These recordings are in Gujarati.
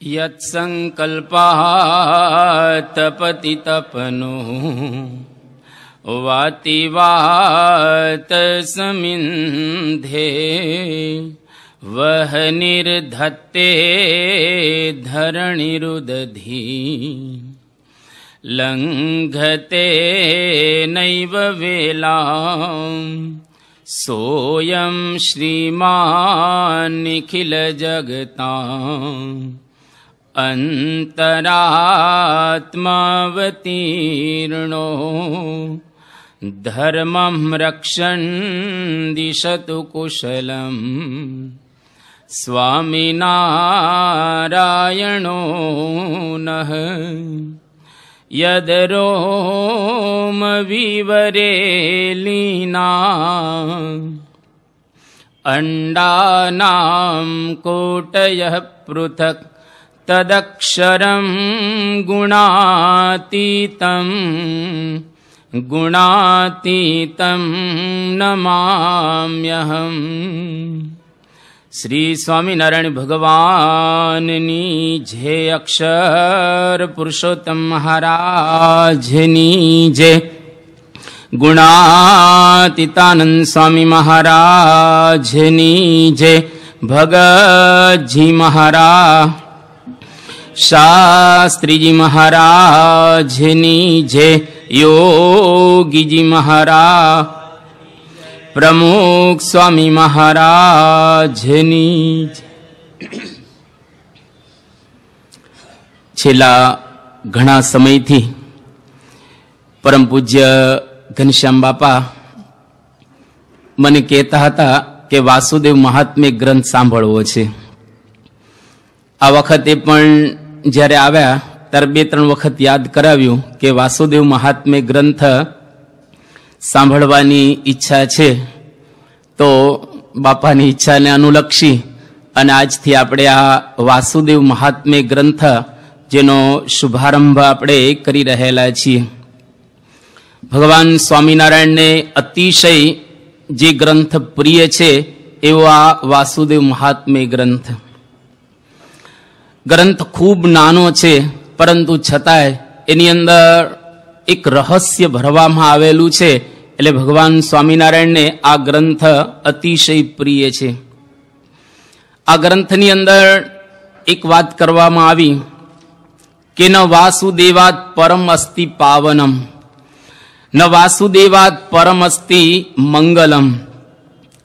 यत्संकल्पः तपति तपनो वाति वात समिन्धे वह निर्धत्ते धरणिरुदधी लंघते नैव वेलाम् सोऽयं श्रीमान् निखिल जगताम् अन्तरात्मावतीर्णो धर्मं रक्षन् दिशतु कुशलम् स्वामिनारायणो नः यदरोमविवरे लीना अंडानां कोटयः पृथक् तदक्षरं गुणातीतं नमाम्यहम्। श्री स्वामीनारायण भगवाननी जय, अक्षर पुरुषोत्तम महाराजनी जय, गुणातीतानंद स्वामी महाराजनी जय, भगत जी महाराज, शास्त्री जी महाराजनी जय, योगी जी महाराज, प्रमुख स्वामी महाराजनी। छेल्ला घणा समयथी परम पूज्य घनश्याम बापा मने कहेता हता के वासुदेव महात्म्य ग्रंथ सांभळवो छे। आ वखते पण ज्यारे आव्या त्यारे 2-3 वखत याद कराव्युं के वासुदेव महात्म्य ग्रंथ सांभळवानी ઈચ્છા છે। તો બાપાની ઈચ્છાને અનુલક્ષી અને આજથી આપણે આ વાસુદેવ મહાત્મ્ય ગ્રંથ જેનો શુભારંભ આપણે કરી રહેલા છીએ। ભગવાન સ્વામિનારાયણને અતિશય જે ગ્રંથ પ્રિય છે એવો આ વાસુદેવ મહાત્મ્ય ગ્રંથ। ગ્રંથ ખૂબ નાનો છે પરંતુ છતાંય એની અંદર એક રહસ્ય ભરવામાં આવેલું છે, એટલે ભગવાન સ્વામિનારાયણને આ ગ્રંથ અતિશય પ્રિય છે। આ ગ્રંથની અંદર એક વાત કરવામાં આવી કે ન વાસુદેવાત પરમ અસ્તિ પાવનમ, ન વાસુદેવાત પરમ અસ્તિ મંગલમ,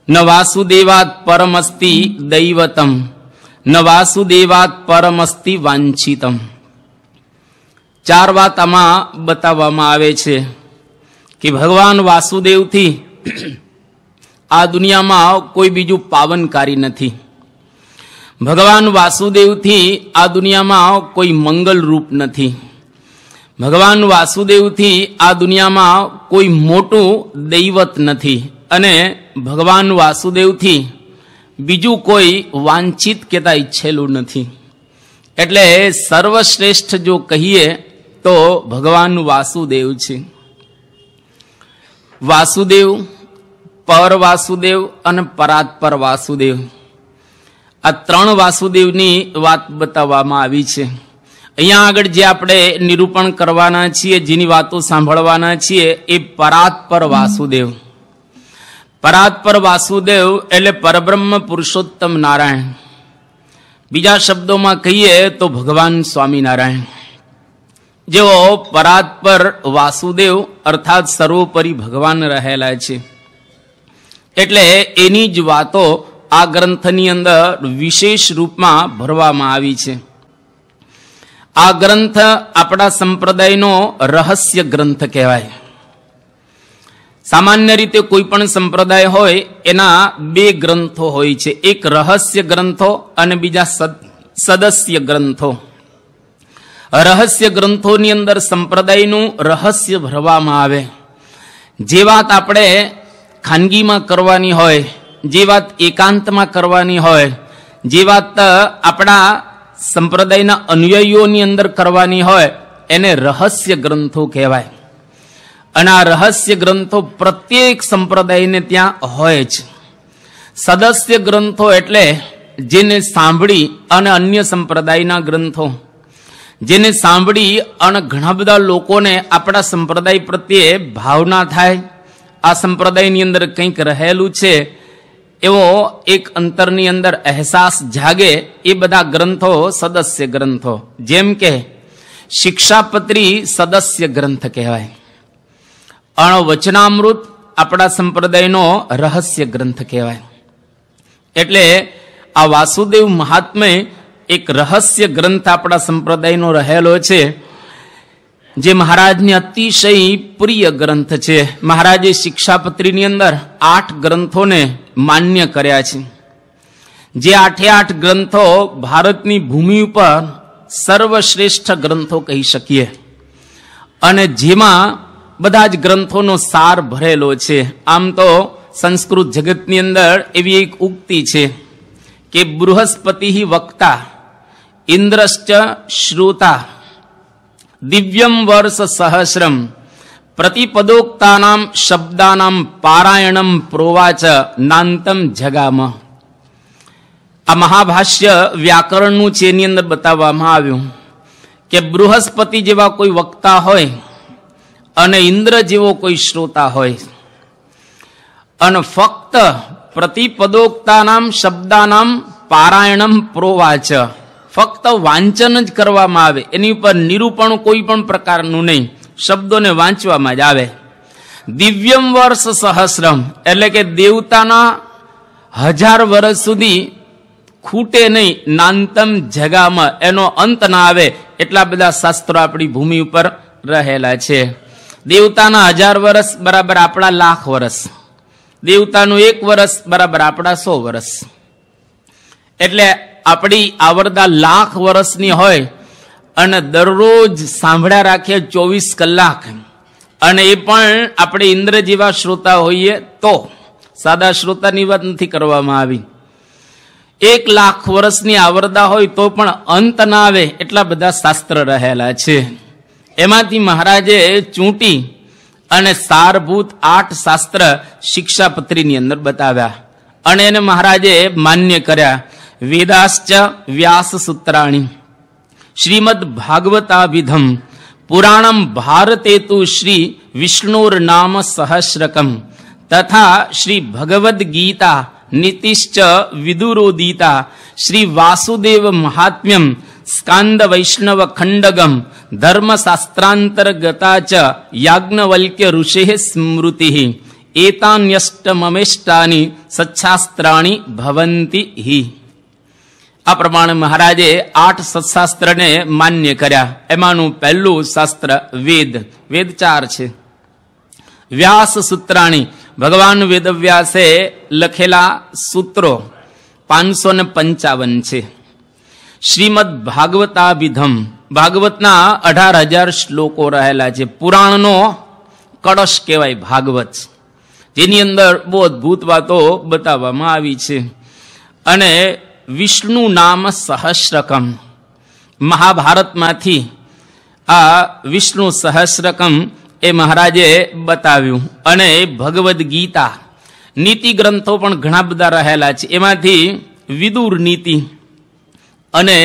ન વાસુદેવાત પરમ અસ્તિ દૈવતમ, ન વાસુદેવાત પરમ અસ્તિ વાંછિતમ। 4 વાત આમાં બતાવવામાં આવે છે કે ભગવાન વાસુદેવથી આ દુનિયામાં કોઈ બીજું પાવનકારી નથી। ભગવાન વાસુદેવથી આ દુનિયામાં કોઈ મંગલ રૂપ નથી। ભગવાન વાસુદેવથી આ દુનિયામાં કોઈ મોટું દૈવત નથી અને ભગવાન વાસુદેવથી બીજું કોઈ વાંછિત કેતા ઈચ્છેલું નથી। એટલે સર્વશ્રેષ્ઠ જો કહીએ તો ભગવાન વાસુદેવ છે। વાસુદેવ, પર વાસુદેવ અને પરાત્પર વાસુદેવ, આ 3 વાસુદેવની વાત બતાવવામાં આવી છે। અહીંયા આગળ જે આપણે નિરૂપણ કરવાના છીએ, જેની વાતો સાંભળવાના છીએ એ પરાત્પર વાસુદેવ। પરાત્પર વાસુદેવ એટલે પરબ્રહ્મ પુરુષોત્તમ નારાયણ, બીજા શબ્દોમાં કહીએ તો ભગવાન સ્વામિનારાયણ। જેઓ પરાત્પર વાસુદેવ અર્થાત સર્વોપરી ભગવાન રહેલા છે, એટલે એની જ વાતો આ ગ્રંથની અંદર વિશેષ રૂપમાં ભરવામાં આવી છે। આ ગ્રંથ આપણા સંપ્રદાયનો રહસ્ય ગ્રંથ કહેવાય। સામાન્ય રીતે કોઈ પણ સંપ્રદાય હોય એના 2 ગ્રંથો હોય છે, એક રહસ્ય ગ્રંથો અને બીજા સદસ્ય ગ્રંથો। રહસ્ય ગ્રંથોની અંદર સંપ્રદાયનું રહસ્ય ભરવામાં આવે। જે વાત આપણે ખાનગીમાં કરવાની હોય, જે વાત એકાંતમાં કરવાની હોય, જે વાત આપણા સંપ્રદાયના અનુયાયીઓની અંદર કરવાની હોય એને રહસ્ય ગ્રંથો કહેવાય। અને આ રહસ્ય ગ્રંથો પ્રત્યેક સંપ્રદાયને ત્યાં હોય જ। સદસ્ય ગ્રંથો એટલે જેને સાંભળી અને અન્ય સંપ્રદાયના ગ્રંથો, જેને સાંભળી અને ઘણા બધા લોકોને આપણા સંપ્રદાય પ્રત્યે ભાવના થાય, આ સંપ્રદાયની અંદર કંઈક રહેલું છે એવો એક અંતરની અંદર અહેસાસ જાગે, એ બધા ગ્રંથો સદસ્ય ગ્રંથો. જેમ કે શિક્ષાપત્રી સદસ્ય ગ્રંથ કહેવાય. અણવચનામૃત આપણા સંપ્રદાયનો રહસ્ય ગ્રંથ કહેવાય. એટલે આ વાસુદેવ મહાત્મ્ય એક રહસ્ય ગ્રંથ આપણા સંપ્રદાયનો રહેલો છે, જે મહારાજને અતિશય પ્રિય ગ્રંથ છે. મહારાજે શિક્ષાપત્રીની અંદર 8 ગ્રંથોને માન્ય કર્યા છે. જે 8 ગ્રંથો ભારતની ભૂમિ ઉપર સર્વશ્રેષ્ઠ ગ્રંથો કહી શકીએ, અને જેમાં બધા જ ગ્રંથોનો સાર ભરેલો છે. આમ તો સંસ્કૃત જગતની અંદર એવી એક ઉક્તિ છે કે બૃહસ્પતિ વક્તા ઇન્દ્રશ્ચ શ્રોતા દિવ્યમ વર્ષ સહસ્રમ પ્રતિપદોક્તાનામ શબ્દાનામ પારાયણમ પ્રોવાચ નાંતમ જગામ. આ મહાભાષ્ય વ્યાકરણનું છે, એની અંદર બતાવવામાં આવ્યું કે બૃહસ્પતિ જેવા કોઈ વક્તા હોય અને ઇન્દ્ર જેવો કોઈ શ્રોતા હોય, અને ફક્ત પ્રતિપદોક્તાનામ શબ્દાનામ પારાયણમ પ્રોવાચ, ફક્ત વાંચન જ કરવામાં આવે, એની ઉપર નિરૂપણ કોઈ પણ પ્રકારનું નહીં, શબ્દોને વાંચવામાં જ આવે. દિવ્યમ વર્ષ સહસ્રમ એટલે કે દેવતાના 1000 વર્ષ સુધી ખૂટે નહીં, નાંતમ જગામાં એનો અંત ના આવે, એટલા બધા શાસ્ત્રો આપણી ભૂમિ ઉપર રહેલા છે. દેવતાના 1000 વર્ષ બરાબર આપણા 1,00,000 વર્ષ, દેવતાનું 1 વર્ષ બરાબર આપણા 100 વર્ષ. એટલે આપણી આવરદા 1,00,000 વર્ષની હોય અને દરરોજ સાંભળ્યા રાખીએ 24 કલાક, અને એ પણ આપણે ઇન્દ્ર જેવા શ્રોતા હોઈએ તો, સાદા શ્રોતાની વાત નથી કરવામાં આવી. 1,00,000 વર્ષની આવરદા હોય તો પણ અંત ના આવે, એટલા બધા શાસ્ત્ર રહેલા છે. એમાંથી મહારાજે ચૂંટી અને સારભૂત 8 શાસ્ત્ર શિક્ષાપત્રીની અંદર બતાવ્યા, અને એને મહારાજે માન્ય કર્યા. વેદાશ્ચ વ્યાસ સૂત્રાણી શ્રીમદ ભાગવતાભિધમ પુરાણમ ભારતેતુ શ્રી વિષ્ણુર નામ સહસ્રકમ તથા શ્રી ભગવદ ગીતા નીતિશ્ચ વિદુરોદીતા શ્રી વાસુદેવ મહાત્મ્યમ સ્કાંદ વૈષ્ણવ ખંડગમ ધર્મશાસ્ત્રાંતર્ગતા ચ યાજ્ઞવલ્ક્ય ઋષિ સ્મૃતિ એતાન્યષ્ટમમેષ્ટાની સચ્છાસ્ત્રાણી ભવંતિ હિ. આ પ્રમાણે મહારાજે 8 સત્શાસ્ત્રને માન્ય કર્યા. એમાંનું પહેલું શાસ્ત્ર વેદ, વેદ 4 છે. વ્યાસ સૂત્રાણી ભગવાન વેદવ્યાસે લખેલા સૂત્રો 555 છે. શ્રીમદ ભાગવતાભિધમ ભાગવતના 18,000 શ્લોકો રહેલા છે. પુરાણનો કળશ કહેવાય ભાગવત, જેની અંદર બહુ અદભુત વાતો બતાવવામાં આવી છે. અને વિષ્ણુ નામ સહસ્રકમ, મહાભારતમાંથી આ વિષ્ણુ સહસ્રકમ એ મહારાજે બતાવ્યું. અને ભગવદ ગીતા નીતિ ગ્રંથો પણ ઘણા બધા રહેલા છે. એમાંથી વિદુર નીતિ અને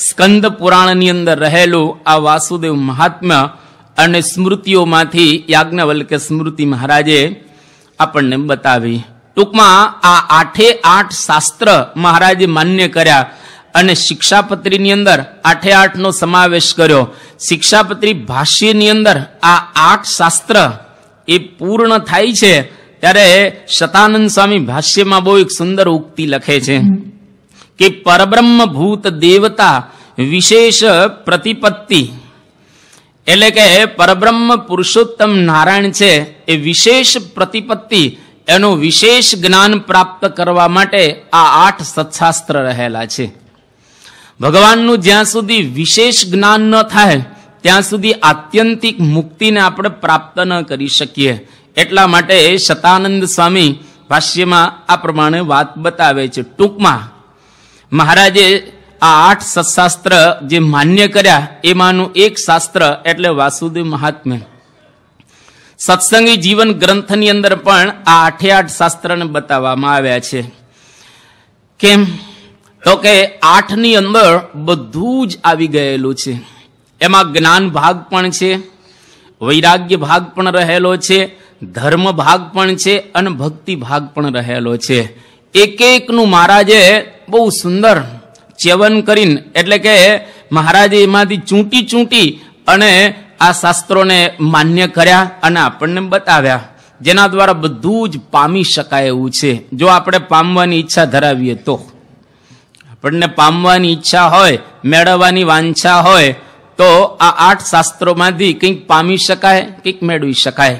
સ્કંદ પુરાણની અંદર રહેલું આ વાસુદેવ મહાત્મ્ય અને સ્મૃતિઓમાંથી યાજ્ઞવલ્ક્ય સ્મૃતિ મહારાજે આપણને બતાવી. ટૂંકમાં આ 8 શાસ્ત્ર મહારાજે માન્ય કર્યા, અને શિક્ષાપત્રીની અંદર 8 નો સમાવેશ કર્યો. શિક્ષાપત્રી ભાષ્યની અંદર આ 8 શાસ્ત્ર એ પૂર્ણ થાય છે ત્યારે શતાનંદ સ્વામી ભાષ્યમાં બહુ એક સુંદર ઉક્તિ લખે છે કે પરબ્રહ્મ ભૂત દેવતા વિશેષ પ્રતિપત્તિ, એટલે કે પરબ્રહ્મ પુરુષોત્તમ નારાયણ છે એ વિશેષ પ્રતિપત્તિ, એનું વિશેષ જ્ઞાન પ્રાપ્ત કરવા માટે આ 8 સત્શાસ્ત્ર રહેલા છે. ભગવાનનું જ્યાં સુધી વિશેષ જ્ઞાન ન થાય ત્યાં સુધી આત્યંતિક મુક્તિને આપણે પ્રાપ્ત ન કરી શકીએ. એટલા માટે શતાનંદ સ્વામી ભાષ્યમાં આ પ્રમાણે વાત બતાવે છે. ટૂંકમાં મહારાજે આ 8 સત્શાસ્ત્ર જે માન્ય કર્યા એમાંનું એક શાસ્ત્ર એટલે વાસુદેવ મહાત્મ્ય. સત્સંગી જીવન ગ્રંથની અંદર પણ આ 8 શાસ્ત્રને બતાવવામાં આવ્યા છે. કેમ? તો કે 8 ની અંદર બધું જ આવી ગયેલું છે. એમાં જ્ઞાન ભાગ પણ છે, વૈરાગ્ય ભાગ પણ રહેલો છે, ધર્મ ભાગ પણ છે અને ભક્તિ ભાગ પણ રહેલો છે. એક એકનું મહારાજે બહુ સુંદર ચ્યવન કરીને, એટલે કે મહારાજે એમાંથી ચૂંટી અને આ શાસ્ત્રોને માન્ય કર્યા અને આપણને બતાવ્યા, જેના દ્વારા બધું જ પામી શકાય એવું છે. જો આપણે પામવાની ઈચ્છા ધરાવીએ તો, આપણને પામવાની ઈચ્છા હોય, મેળવવાની વાંછા હોય તો આ 8 શાસ્ત્રોમાંથી કંઈક પામી શકાય, કંઈક મેળવી શકાય.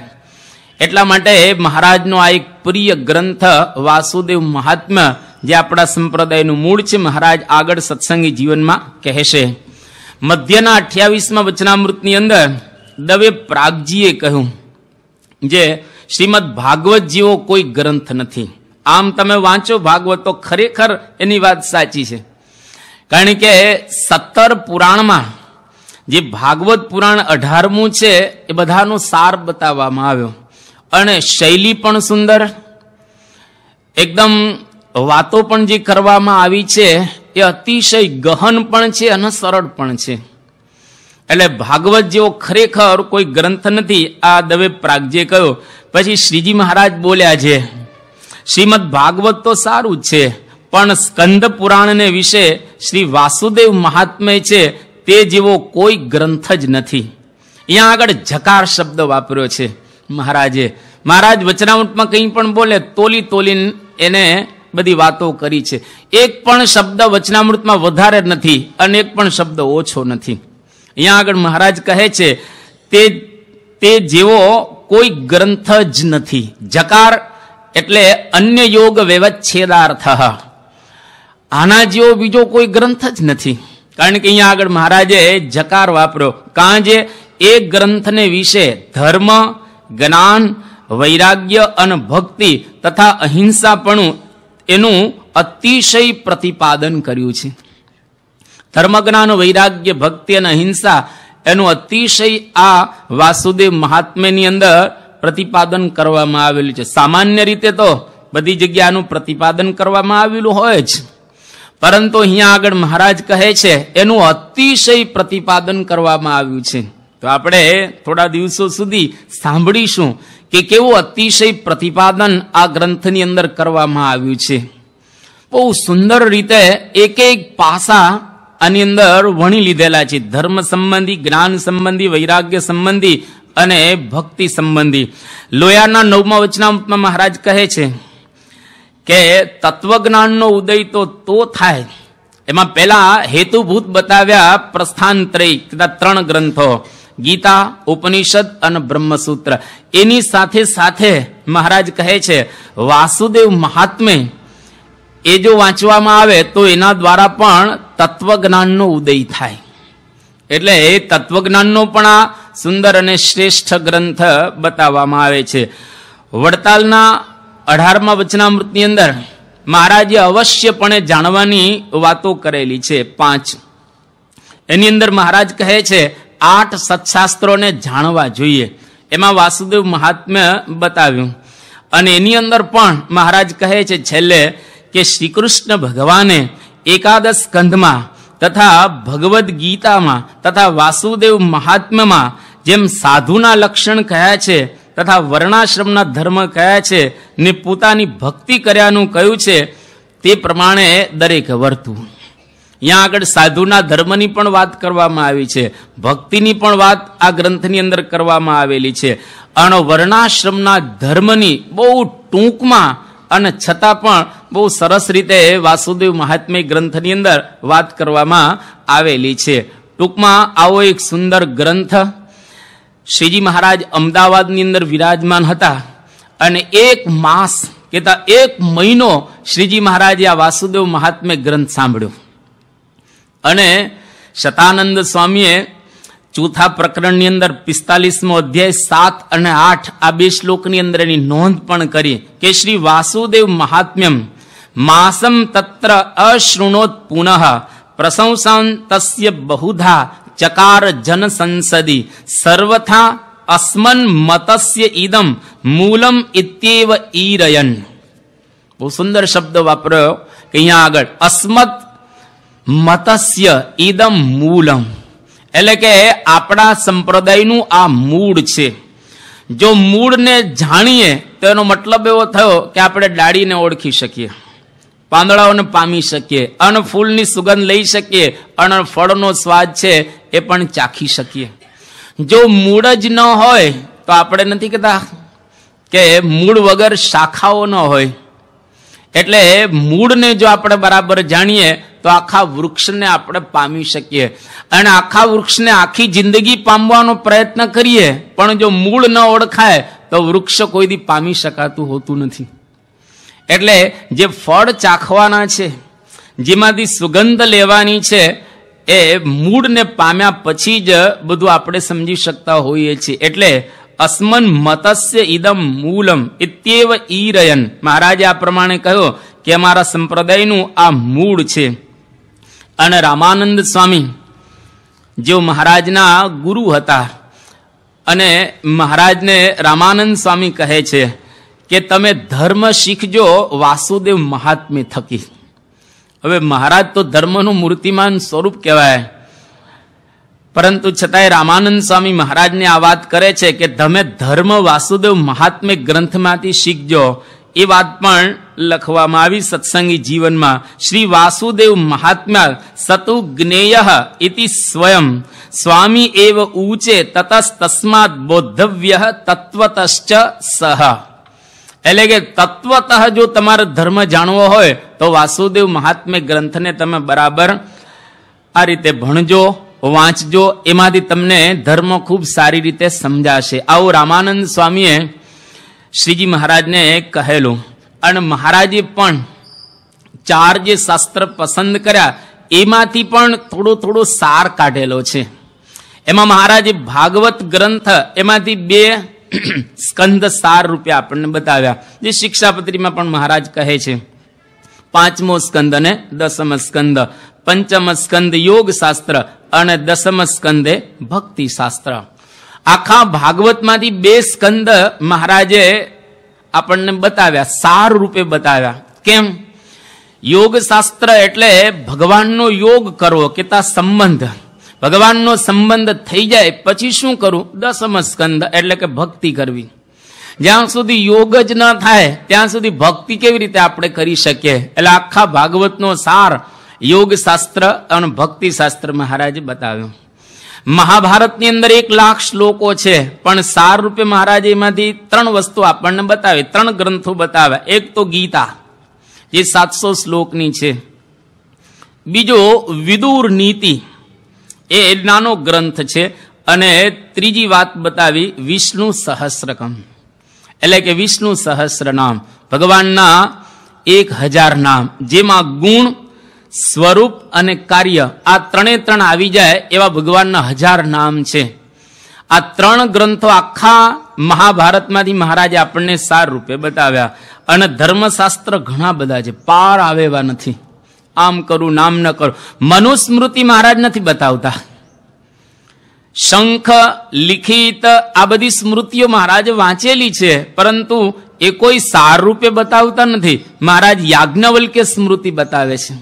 એટલા માટે મહારાજનો આ એક પ્રિય ગ્રંથ વાસુદેવ મહાત્મ્ય, જે આપણા સંપ્રદાયનું મૂળ છે, મહારાજ આગળ સત્સંગી જીવનમાં કહેશે. મધ્યના 28મા વચનામૃતની અંદર દવે પ્રાગજીએ કહ્યું, જે શ્રીમદ ભાગવત જેવો કોઈ ગ્રંથ નથી. આમ તમે વાંચો ભાગવત તો ખરેખર એની વાત સાચી છે. કારણ કે 17 પુરાણમાં જે ભાગવત પુરાણ 18મું છે એ બધાનો સાર બતાવવામાં આવ્યો, અને શૈલી પણ સુંદર, એકદમ વાતો પણ જે કરવામાં આવી છે એ અતિશય ગહન પણ છે અને સરળ પણ છે. એટલે ભાગવત જેવો ખરેખર કોઈ ગ્રંથ નથી, આ દવે પ્રાગજીએ કહ્યું. પછી શ્રીજી મહારાજ બોલ્યા છે, શ્રીમદ ભાગવત તો સારું જ છે, પણ સ્કંદ પુરાણને વિશે શ્રી વાસુદેવ મહાત્મ્ય છે તે જેવો કોઈ ગ્રંથ જ નથી. અહીંયા આગળ જકાર શબ્દ વાપર્યો છે મહારાજે. મહારાજ વચનામૃતમાં કંઈ પણ બોલે તોલીને એને બધી વાતો કરી છે. એક પણ શબ્દ વચનામૃતમાં વધારે નથી અને એક પણ શબ્દ ઓછો નથી. અહીંયા આગળ મહારાજ કહે છે તે જેવો કોઈ ગ્રંથ જ નથી. જકાર એટલે અન્ય યોગ વ્યવચ્છેદાર્થ, આના જેવો બીજો કોઈ ગ્રંથ જ નથી. કારણ કે અહીંયા આગળ મહારાજે જકાર વાપર્યો, કારણ જે એ ગ્રંથને વિશે ધર્મ, જ્ઞાન, વૈરાગ્ય અને ભક્તિ તથા અહિંસાપણું એનું અતિશય પ્રતિપાદન કર્યું છે. ધર્મ, જ્ઞાન, વૈરાગ્ય, ભક્તિ અને અહિંસા એનું અતિશય આ વાસુદેવ મહાત્મ્યની અંદર પ્રતિપાદન કરવામાં આવેલું છે. સામાન્ય રીતે તો બધી જગ્યાનું પ્રતિપાદન કરવામાં આવેલું હોય જ, પરંતુ અહીંયા આગળ મહારાજ કહે છે એનું અતિશય પ્રતિપાદન કરવામાં આવ્યું છે. તો આપણે થોડા દિવસો સુધી સાંભળીશું કે કેવું અતિશય પ્રતિપાદન આ ગ્રંથની અંદર કરવામાં આવ્યું છે. બહુ સુંદર રીતે એક પાસા આની અંદર વણી લીધેલા છે. ધર્મ સંબંધી, જ્ઞાન સંબંધી, વૈરાગ્ય સંબંધી અને ભક્તિ સંબંધી. લોયાના 9મા વચનામૃતમાં મહારાજ કહે છે કે તત્વજ્ઞાનનો ઉદય તો થાય. એમાં પહેલા હેતુભૂત બતાવ્યા પ્રસ્થાનત્રય, 3 ગ્રંથો, ગીતા, ઉપનિષદ અને બ્રહ્મસૂત્ર. એની સાથે મહારાજ કહે છે વાસુદેવ મહાત્મ્ય એ જો વાંચવામાં આવે તો એના દ્વારા પણ તત્વજ્ઞાનનો ઉદય થાય. એટલે એ તત્વજ્ઞાનનો પણ આ સુંદર અને શ્રેષ્ઠ ગ્રંથ બતાવવામાં આવે છે. વડતાલના 18મા વચનામૃતની અંદર મહારાજે અવશ્યપણે જાણવાની વાતો કરેલી છે 5. એની અંદર મહારાજ કહે છે 8 સત્શાસ્ત્રોને જાણવા જોઈએ. એમાં વાસુદેવ મહાત્મ્ય બતાવ્યું, અને એની અંદર પણ મહારાજ કહે છે છેલ્લે કે શ્રી કૃષ્ણ ભગવાને એકાદશ સ્કંધમાં તથા ભગવદ્ ગીતામાં તથા વાસુદેવ મહાત્મ્યમાં જેમ સાધુના લક્ષણ કહ્યા છે તથા વર્ણાશ્રમના ધર્મ કહ્યા છે ને પોતાની ભક્તિ કર્યાનું કહ્યું છે, તે પ્રમાણે દરેક વર્તું. અહીંયા આગળ સાધુના ધર્મની પણ વાત કરવામાં આવી છે, ભક્તિની પણ વાત આ ગ્રંથની અંદર કરવામાં આવેલી છે, અને વર્ણાશ્રમના ધર્મની બહુ ટૂંકમાં અને છતાં પણ બહુ સરસ રીતે વાસુદેવ મહાત્મ્ય ગ્રંથની અંદર વાત કરવામાં આવેલી છે. ટૂંકમાં આવો એક સુંદર ગ્રંથ. શ્રીજી મહારાજ અમદાવાદની અંદર વિરાજમાન હતા, અને 1 માસ કહેતા 1 મહિનો શ્રીજી મહારાજે આ વાસુદેવ મહાત્મ્ય ગ્રંથ સાંભળ્યો. અને શતાનંદ સ્વામીએ 4થા પ્રકરણની અંદર 45મો અધ્યાય 7 અને 8 આ 2 શ્લોકની અંદર એની નોંધ પણ કરી કે શ્રી વાસુદેવ મહાત્મ્યમ માસમ તત્ર અશૃણોત પુનઃ પ્રશંસાન તસ્ય બહુધા ચકાર જન સંસદી સર્વથા અસ્મન મતસ્ય ઇદમ મૂલમ ઇત્યેવ ઈરયન. બહુ સુંદર શબ્દ વાપર્યો કે અહીંયા આગળ અસ્મત મતસ્ય ઇદમ મૂલમ, એટલે કે આપણા સંપ્રદાયનું આ મૂળ છે. જો મૂળને જાણીએ તો એનો મતલબ એવો થયો કે આપણે ડાળીને ઓળખી શકીએ, પાંદડાઓને પામી શકીએ, અને ફૂલની સુગંધ લઈ શકીએ, અને ફળનો સ્વાદ છે એ પણ ચાખી શકીએ. જો મૂળ જ ન હોય તો આપણે નથી કહેતા કે મૂળ વગર શાખાઓ ન હોય. એટલે મૂળને જો આપણે બરાબર જાણીએ તો આખા વૃક્ષને આપણે પામી શકીએ, અને આખા વૃક્ષને આખી જિંદગી પામવાનો પ્રયત્ન કરીએ, પણ જો મૂળ ન ઓળખાય તો વૃક્ષ કોઈ દી પામી શકાતું હોતું નથી. એટલે જે ફળ ચાખવાના છે, જેમાંથી સુગંધ લેવાની છે, એ મૂળને પામ્યા પછી જ બધું આપણે સમજી શકતા હોઈએ છીએ. એટલે અસ્મન મતસ્ય ઇદમ મૂલમ ઇત્યેવ ઈરયન, મહારાજે આ પ્રમાણે કહ્યું કે અમારા સંપ્રદાયનું આ મૂળ છે. અને રામાનંદ સ્વામી જેઓ મહારાજના ગુરુ હતા, અને મહારાજને રામાનંદ સ્વામી કહે છે કે તમે ધર્મ શીખજો વાસુદેવ મહાત્મ્ય થકી. હવે મહારાજ તો ધર્મનું મૂર્તિમાન સ્વરૂપ કહેવાય, પરંતુ છતાંય રામાનંદ સ્વામી મહારાજને આ વાત કરે છે કે તમે ધર્મ વાસુદેવ મહાત્મ્ય ગ્રંથમાંથી શીખજો. એ વાત પણ લખવામાં આવી સત્સંગી જીવનમાં. શ્રી વાસુદેવ મહાત્મ્ય સતુ જ્ઞેય ઇતિ સ્વયં સ્વામી એવ ઊચે તતસ્તસ્માદ બોદ્ધવ્ય તત્વતશ્ચ સહ. એટલે કે તત્વતઃ જો તમારો ધર્મ જાણવો હોય તો વાસુદેવ મહાત્મ્ય ગ્રંથને તમે બરાબર આ રીતે ભણજો, વાંચજો, એમાંથી તમને ધર્મ ખૂબ સારી રીતે સમજાશે. આવું રામાનંદ સ્વામીએ શ્રીજી મહારાજને કહેલું. અને મહારાજે પણ 4 જે શાસ્ત્ર પસંદ કર્યા એમાંથી પણ થોડો સાર કાઢેલો છે. એમાં મહારાજે ભાગવત ગ્રંથ એમાંથી 2 સ્કંદ સાર રૂપે આપણને બતાવ્યા, જે શિક્ષાપત્રીમાં પણ મહારાજ કહે છે. 5મો સ્કંદ અને 10મ સ્કંદ, 5મ સ્કંદ યોગ શાસ્ત્ર અને 10મ સ્કંદે ભક્તિ શાસ્ત્ર. આખા ભાગવતમાંથી 2 સ્કંદ મહારાજે આપણને બતાવ્યા, સાર રૂપે બતાવ્યા. કેમ? યોગ શાસ્ત્ર એટલે ભગવાનનો યોગ કરવો, કેતા સંબંધ, ભગવાનનો સંબંધ થઈ જાય પછી શું કરવું? 10મ સ્કંદ એટલે કે ભક્તિ કરવી. જ્યાં સુધી યોગ જ ન થાય ત્યાં સુધી ભક્તિ કેવી રીતે આપણે કરી શકીએ? એટલે આખા ભાગવતનો સાર યોગ શાસ્ત્ર અને ભક્તિ શાસ્ત્ર મહારાજે બતાવ્યું. મહાભારતની અંદર 1,00,000 શ્લોકો છે, પણ સાર રૂપે મહારાજે એમાંથી 3 વસ્તુ આપણને બતાવી, 3 ગ્રંથો બતાવ્યા. એક તો ગીતા, જે 700 શ્લોકની છે. બીજો વિદુર નીતિ, એ નાનો ગ્રંથ છે. અને ત્રીજી વાત બતાવી વિષ્ણુ સહસ્રકમ, એટલે કે વિષ્ણુ સહસ્ર નામ, ભગવાનના 1000 નામ, જેમાં ગુણ, સ્વરૂપ અને કાર્ય આ 3 આવી જાય એવા ભગવાનના 1000 નામ છે. આ 3 ગ્રંથો આખા મહાભારતમાંથી મહારાજે આપણને સાર રૂપે બતાવ્યા. અને ધર્મશાસ્ત્ર ઘણા બધા છે, પાર આવે એવા નથી. આમ કરું, નામ ન કરું. મનુસ્મૃતિ મહારાજ નથી બતાવતા. શંખ, લિખિત આ બધી સ્મૃતિઓ મહારાજે વાંચેલી છે, પરંતુ એ કોઈ સાર રૂપે બતાવતા નથી. મહારાજ યાજ્ઞવલ્ક્ય સ્મૃતિ બતાવે છે.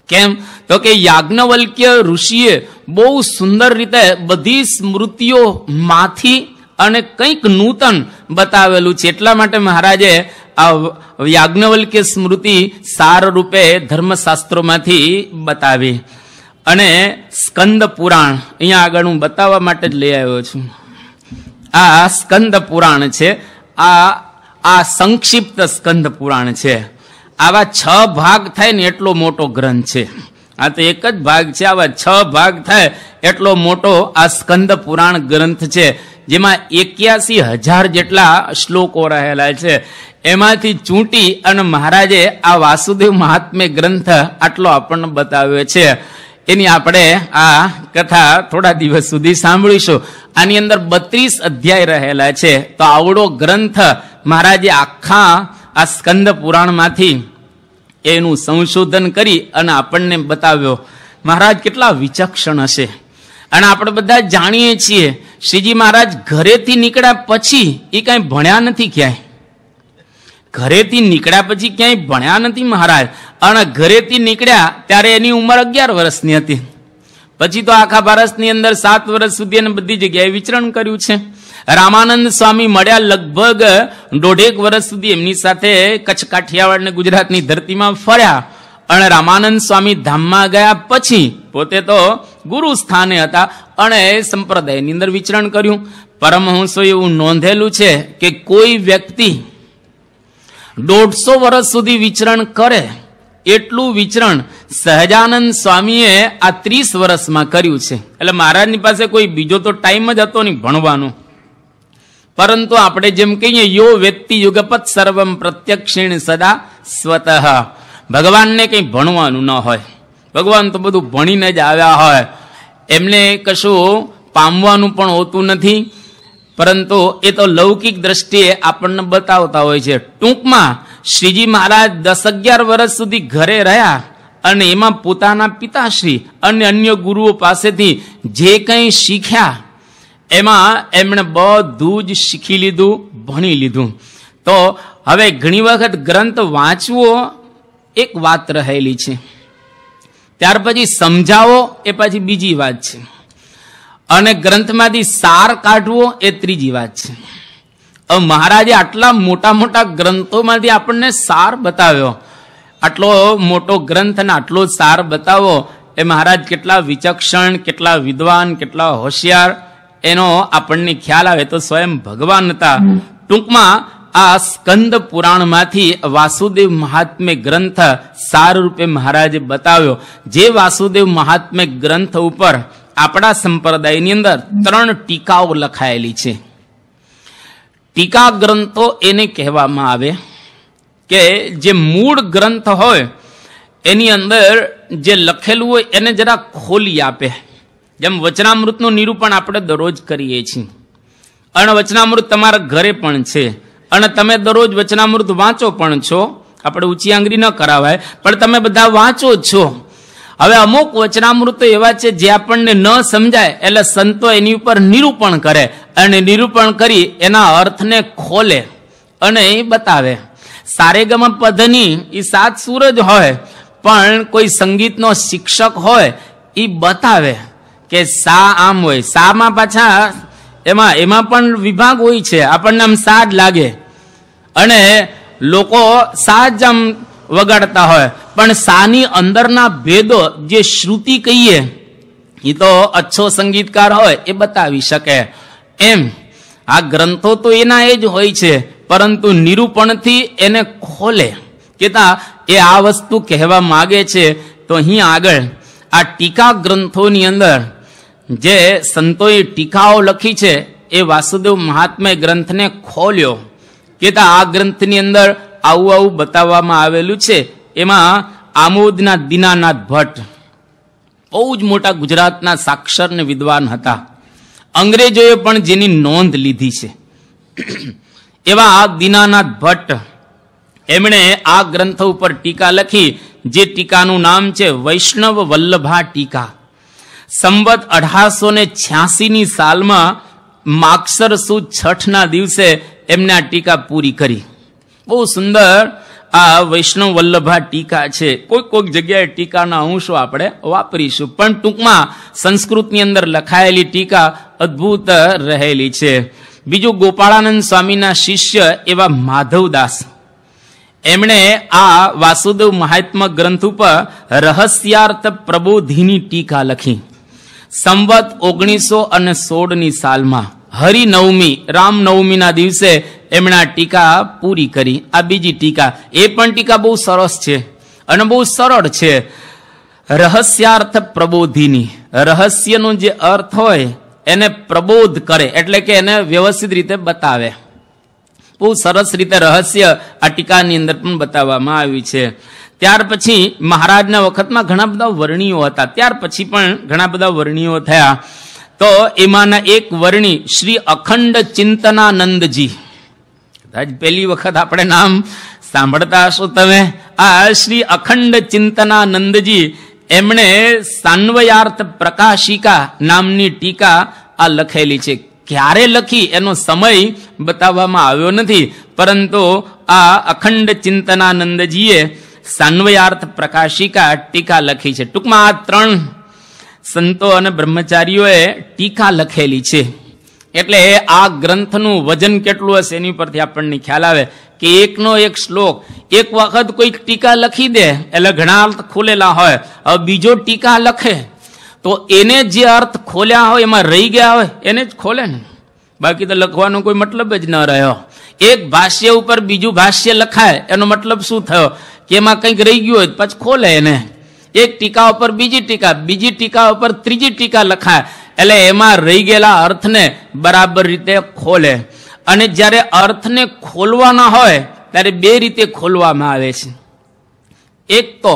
કેમ? તો કે યાજ્ઞવલ્ક્ય ઋષિએ બહુ સુંદર રીતે બધી સ્મૃતિઓ માંથી અને કંઈક નૂતન બતાવેલું છે. એટલા માટે મહારાજે આ યાજ્ઞવલ્ક્ય સ્મૃતિ સાર રૂપે ધર્મશાસ્ત્રોમાંથી બતાવી. અને સ્કંદ પુરાણ અહીંયા આગળ હું બતાવવા માટે જ લઈ આવ્યો છું. આ સ્કંદ પુરાણ છે. આ સંક્ષિપ્ત સ્કંદ પુરાણ છે. આવા 6 ભાગ થાય ને એટલો મોટો ગ્રંથ છે. આ તો એક જ ભાગ છે, આવા 6 ભાગ થાય એટલો મોટો આ સ્કંદ પુરાણ ગ્રંથ છે, જેમાં 81,000 જેટલા શ્લોકો રહેલા છે. એમાંથી ચૂંટી અને મહારાજે આ વાસુદેવ મહાત્મ્ય ગ્રંથ આટલો આપણને બતાવ્યો છે. એની આપણે આ કથા થોડા દિવસ સુધી સાંભળીશું. આની અંદર 32 અધ્યાય રહેલા છે. તો આવડો ગ્રંથ મહારાજે આખા આ સ્કંદ પુરાણમાંથી એનું સંશોધન કરી અને આપણને બતાવ્યો. મહારાજ કેટલા વિચક્ષણ હશે. અને આપણે બધા જાણીએ છીએ, શ્રીજી મહારાજ ઘરેથી નીકળ્યા પછી એ કઈ ભણ્યા નથી ક્યાંય. ઘરેથી નીકળ્યા પછી ક્યાંય ભણ્યા નથી મહારાજ. અને ઘરેથી નીકળ્યા ત્યારે એની ઉંમર 11 વર્ષની હતી. પછી તો આખા ભારતની અંદર 7 વર્ષ સુધી એને બધી જગ્યાએ વિચરણ કર્યું છે. રામાનંદ સ્વામી મળ્યા લગભગ 1.5 વર્ષ સુધી એમની સાથે કચ્છ કાઠિયાવાડ ને ગુજરાતની ધરતીમાં ફર્યા. અને રામાનંદ સ્વામી ધામમાં ગયા પછી પોતે તો ગુરુ સ્થાને હતા અને સંપ્રદાયની અંદર વિચરણ કર્યું. પરમહંસો એવું નોંધેલું છે કે કોઈ વ્યક્તિ 150 વર્ષ સુધી વિચરણ કરે એટલું વિચરણ સહજાનંદ સ્વામીએ આ 30 વર્ષમાં કર્યું છે. એટલે મહારાજની પાસે કોઈ બીજો તો ટાઈમ જ હતો નહીં ભણવાનો. પરંતુ આપણે જેમ કહીએ યો વેત્તિ યુગપત સર્વમ પ્રત્યક્ષેણ સદા સ્વતઃ, ભગવાનને કંઈ ભણવાનું ન હોય. ભગવાન તો બધું ભણીને જ આવ્યા હોય, એમને કશું પામવાનું પણ હોતું નથી. પરંતુ એ તો લૌકિક દ્રષ્ટિએ આપણને બતાવતા હોય છે. ટૂંકમાં શ્રીજી મહારાજ 10-11 વર્ષ સુધી ઘરે રહ્યા અને એમાં પોતાના પિતાશ્રી અને અન્ય ગુરુઓ પાસેથી જે કંઈ શીખ્યા એમાં એમણે બધું જ શીખી લીધું, ભણી લીધું. તો હવે ઘણી વખત ગ્રંથ વાંચવો એક વાત રહેલી છે, ત્યાર પછી સમજાવો એ પછી બીજી વાત છે, અને ગ્રંથમાંથી સાર કાઢવો એ ત્રીજી વાત છે. મહારાજે આટલા મોટા મોટા ગ્રંથોમાંથી આપણને સાર બતાવ્યો. આટલો મોટો ગ્રંથ અને આટલો સાર બતાવો એ મહારાજ કેટલા વિચક્ષણ, કેટલા વિદ્વાન, કેટલા હોશિયાર એનો આપણને ખ્યાલ આવે તો સ્વયં ભગવાન હતા. ટૂંકમાં આ સ્કંદ પુરાણમાંથી વાસુદેવ મહાત્મ્ય ગ્રંથ સાર રૂપે મહારાજે બતાવ્યો. જે વાસુદેવ મહાત્મ્ય ગ્રંથ ઉપર આપણા સંપ્રદાયની અંદર 3 ટીકાઓ લખાયેલી છે. ટીકા ગ્રંથો એને કહેવામાં આવે કે જે મૂળ ગ્રંથ હોય એની અંદર જે લખેલું હોય એને જરા ખોલી આપે. જેમ વચનામૃતનું નિરૂપણ આપણે દરરોજ કરીએ છીએ, અને વચનામૃત તમારા ઘરે પણ છે અને તમે દરરોજ વચનામૃત વાંચો પણ છો. આપણે ઊંચી આંગળી ન કરાવાય, પણ તમે બધા વાંચો છો. હવે અમુક વચનામૃતો એવા છે જે આપણને ન સમજાય એટલે સંતો એની ઉપર નિરૂપણ કરે અને નિરૂપણ કરી એના અર્થને ખોલે અને એ બતાવે. સારેગમ પધની એ 7 સુર જ હોય, પણ કોઈ સંગીતનો શિક્ષક હોય એ બતાવે કે સા આમ હોય. સામાં પાછા એમાં પણ વિભાગ હોય છે. આપણને આમ સા જ લાગે અને લોકો સા જ આમ વગાડતા હોય, પણ સાની અંદરના ભેદો જે શ્રુતિ કહીએ એ તો અચ્છો સંગીતકાર હોય એ બતાવી શકે. એમ આ ગ્રંથો તો એના એ જ હોય છે, પરંતુ નિરૂપણથી એને ખોલે કેતા એ આ વસ્તુ કહેવા માગે છે. તો અહીં આગળ આ ટીકા ગ્રંથોની અંદર જે સંતોએ ટીકાઓ લખી છે એ વાસુદેવ મહાત્મ્ય ગ્રંથને ખોલ્યો કેતા આ ગ્રંથની અંદર આવું આવું બતાવવામાં આવેલું છે. એમાં આમોદના દીનાનાથ ભટ્ટ બહુ જ મોટા ગુજરાતના સાક્ષર ને વિદ્વાન હતા. અંગ્રેજોએ પણ જેની નોંધ લીધી છે એવા આ દીનાનાથ ભટ્ટ એમણે આ ગ્રંથ ઉપર ટીકા લખી, જે ટીકાનું નામ છે વૈષ્ણવ વલ્લભા ટીકા. સંવત 1886ની સાલમાં માગસર સુદ 6ના દિવસે એમને આ ટીકા પૂરી કરી. બહુ સુંદર આ વૈષ્ણવ વલ્લભા ટીકા છે. કોઈક જગ્યાએ ટીકાના અંશો આપણે વાપરીશું, પણ ટૂંકમાં સંસ્કૃતની અંદર લખાયેલી ટીકા અદ્ભુત રહેલી છે. બીજું ગોપાળાનંદ સ્વામીના શિષ્ય એવા માધવદાસ, એમણે આ વાસુદેવ મહાત્મ્ય ગ્રંથ ઉપર રહસ્યાર્થ પ્રબોધિની ટીકા લખી. સંવત 1916ની સાલમાં હરિનવમી રામનવમીના દિવસે એમણે આ ટીકા પૂરી કરી. આ બીજી ટીકા, એ પણ ટીકા બહુ સરસ છે અને બહુ સરળ છે. રહસ્યાર્થ પ્રબોધિની, રહસ્યનો જે અર્થ હોય એને પ્રબોધ કરે, એટલે કે એને વ્યવસ્થિત રીતે બતાવે. બહુ સરસ રીતે રહસ્ય આ ટીકાની અંદર પણ બતાવવામાં આવ્યું છે. ત્યાર પછી મહારાજના વખતમાં ઘણા બધા વર્ણીઓ હતા, ત્યાર પછી પણ ઘણા બધા વર્ણીઓ થયા. તો એમાંના એક વર્ણી શ્રી અખંડ ચિંતનાનંદજી, કદાચ પહેલી વખત આપણે નામ સાંભળતા હશો તમે. આ શ્રી અખંડ ચિંતનાનંદજી એમણે સાન્વયાર્થ પ્રકાશિકા નામની ટીકા આ લખેલી છે. ક્યારે લખી એનો સમય બતાવવામાં આવ્યો નથી, પરંતુ આ અખંડ ચિંતનાનંદજીએ સાન્વયાર્થ પ્રકાશિકા ટીકા લખી છે. ટૂંકમાં આ 3 સંતો અને બ્રહ્મચારીઓએ ટીકા લખેલી છે. એટલે આ ગ્રંથનું વજન કેટલું હશે એની પરથી આપણને ખ્યાલ આવે કે એકનો એક શ્લોક એક વખત કોઈ ટીકા લખી દે એટલે ઘણા અર્થ ખોલેલા હોય, હવે બીજો ટીકા લખે તો એને જે અર્થ ખોલ્યા હોય એમાં રહી ગયા હોય એને જ ખોલે ને, બાકી તો લખવાનો કોઈ મતલબ જ ન રહ્યો. એક ભાષ્ય ઉપર બીજું ભાષ્ય લખાય એનો મતલબ શું થયો કે એમાં કંઈક રહી ગયું હોય પછી ખોલે એને. એક ટીકા ઉપર બીજી ટીકા ઉપર ત્રીજી ટીકા લખાય એટલે એમાં રહી ગયેલા અર્થને બરાબર રીતે ખોલે. અને જ્યારે અર્થને ખોલવાના હોય ત્યારે 2 રીતે ખોલવામાં આવે છે. એક તો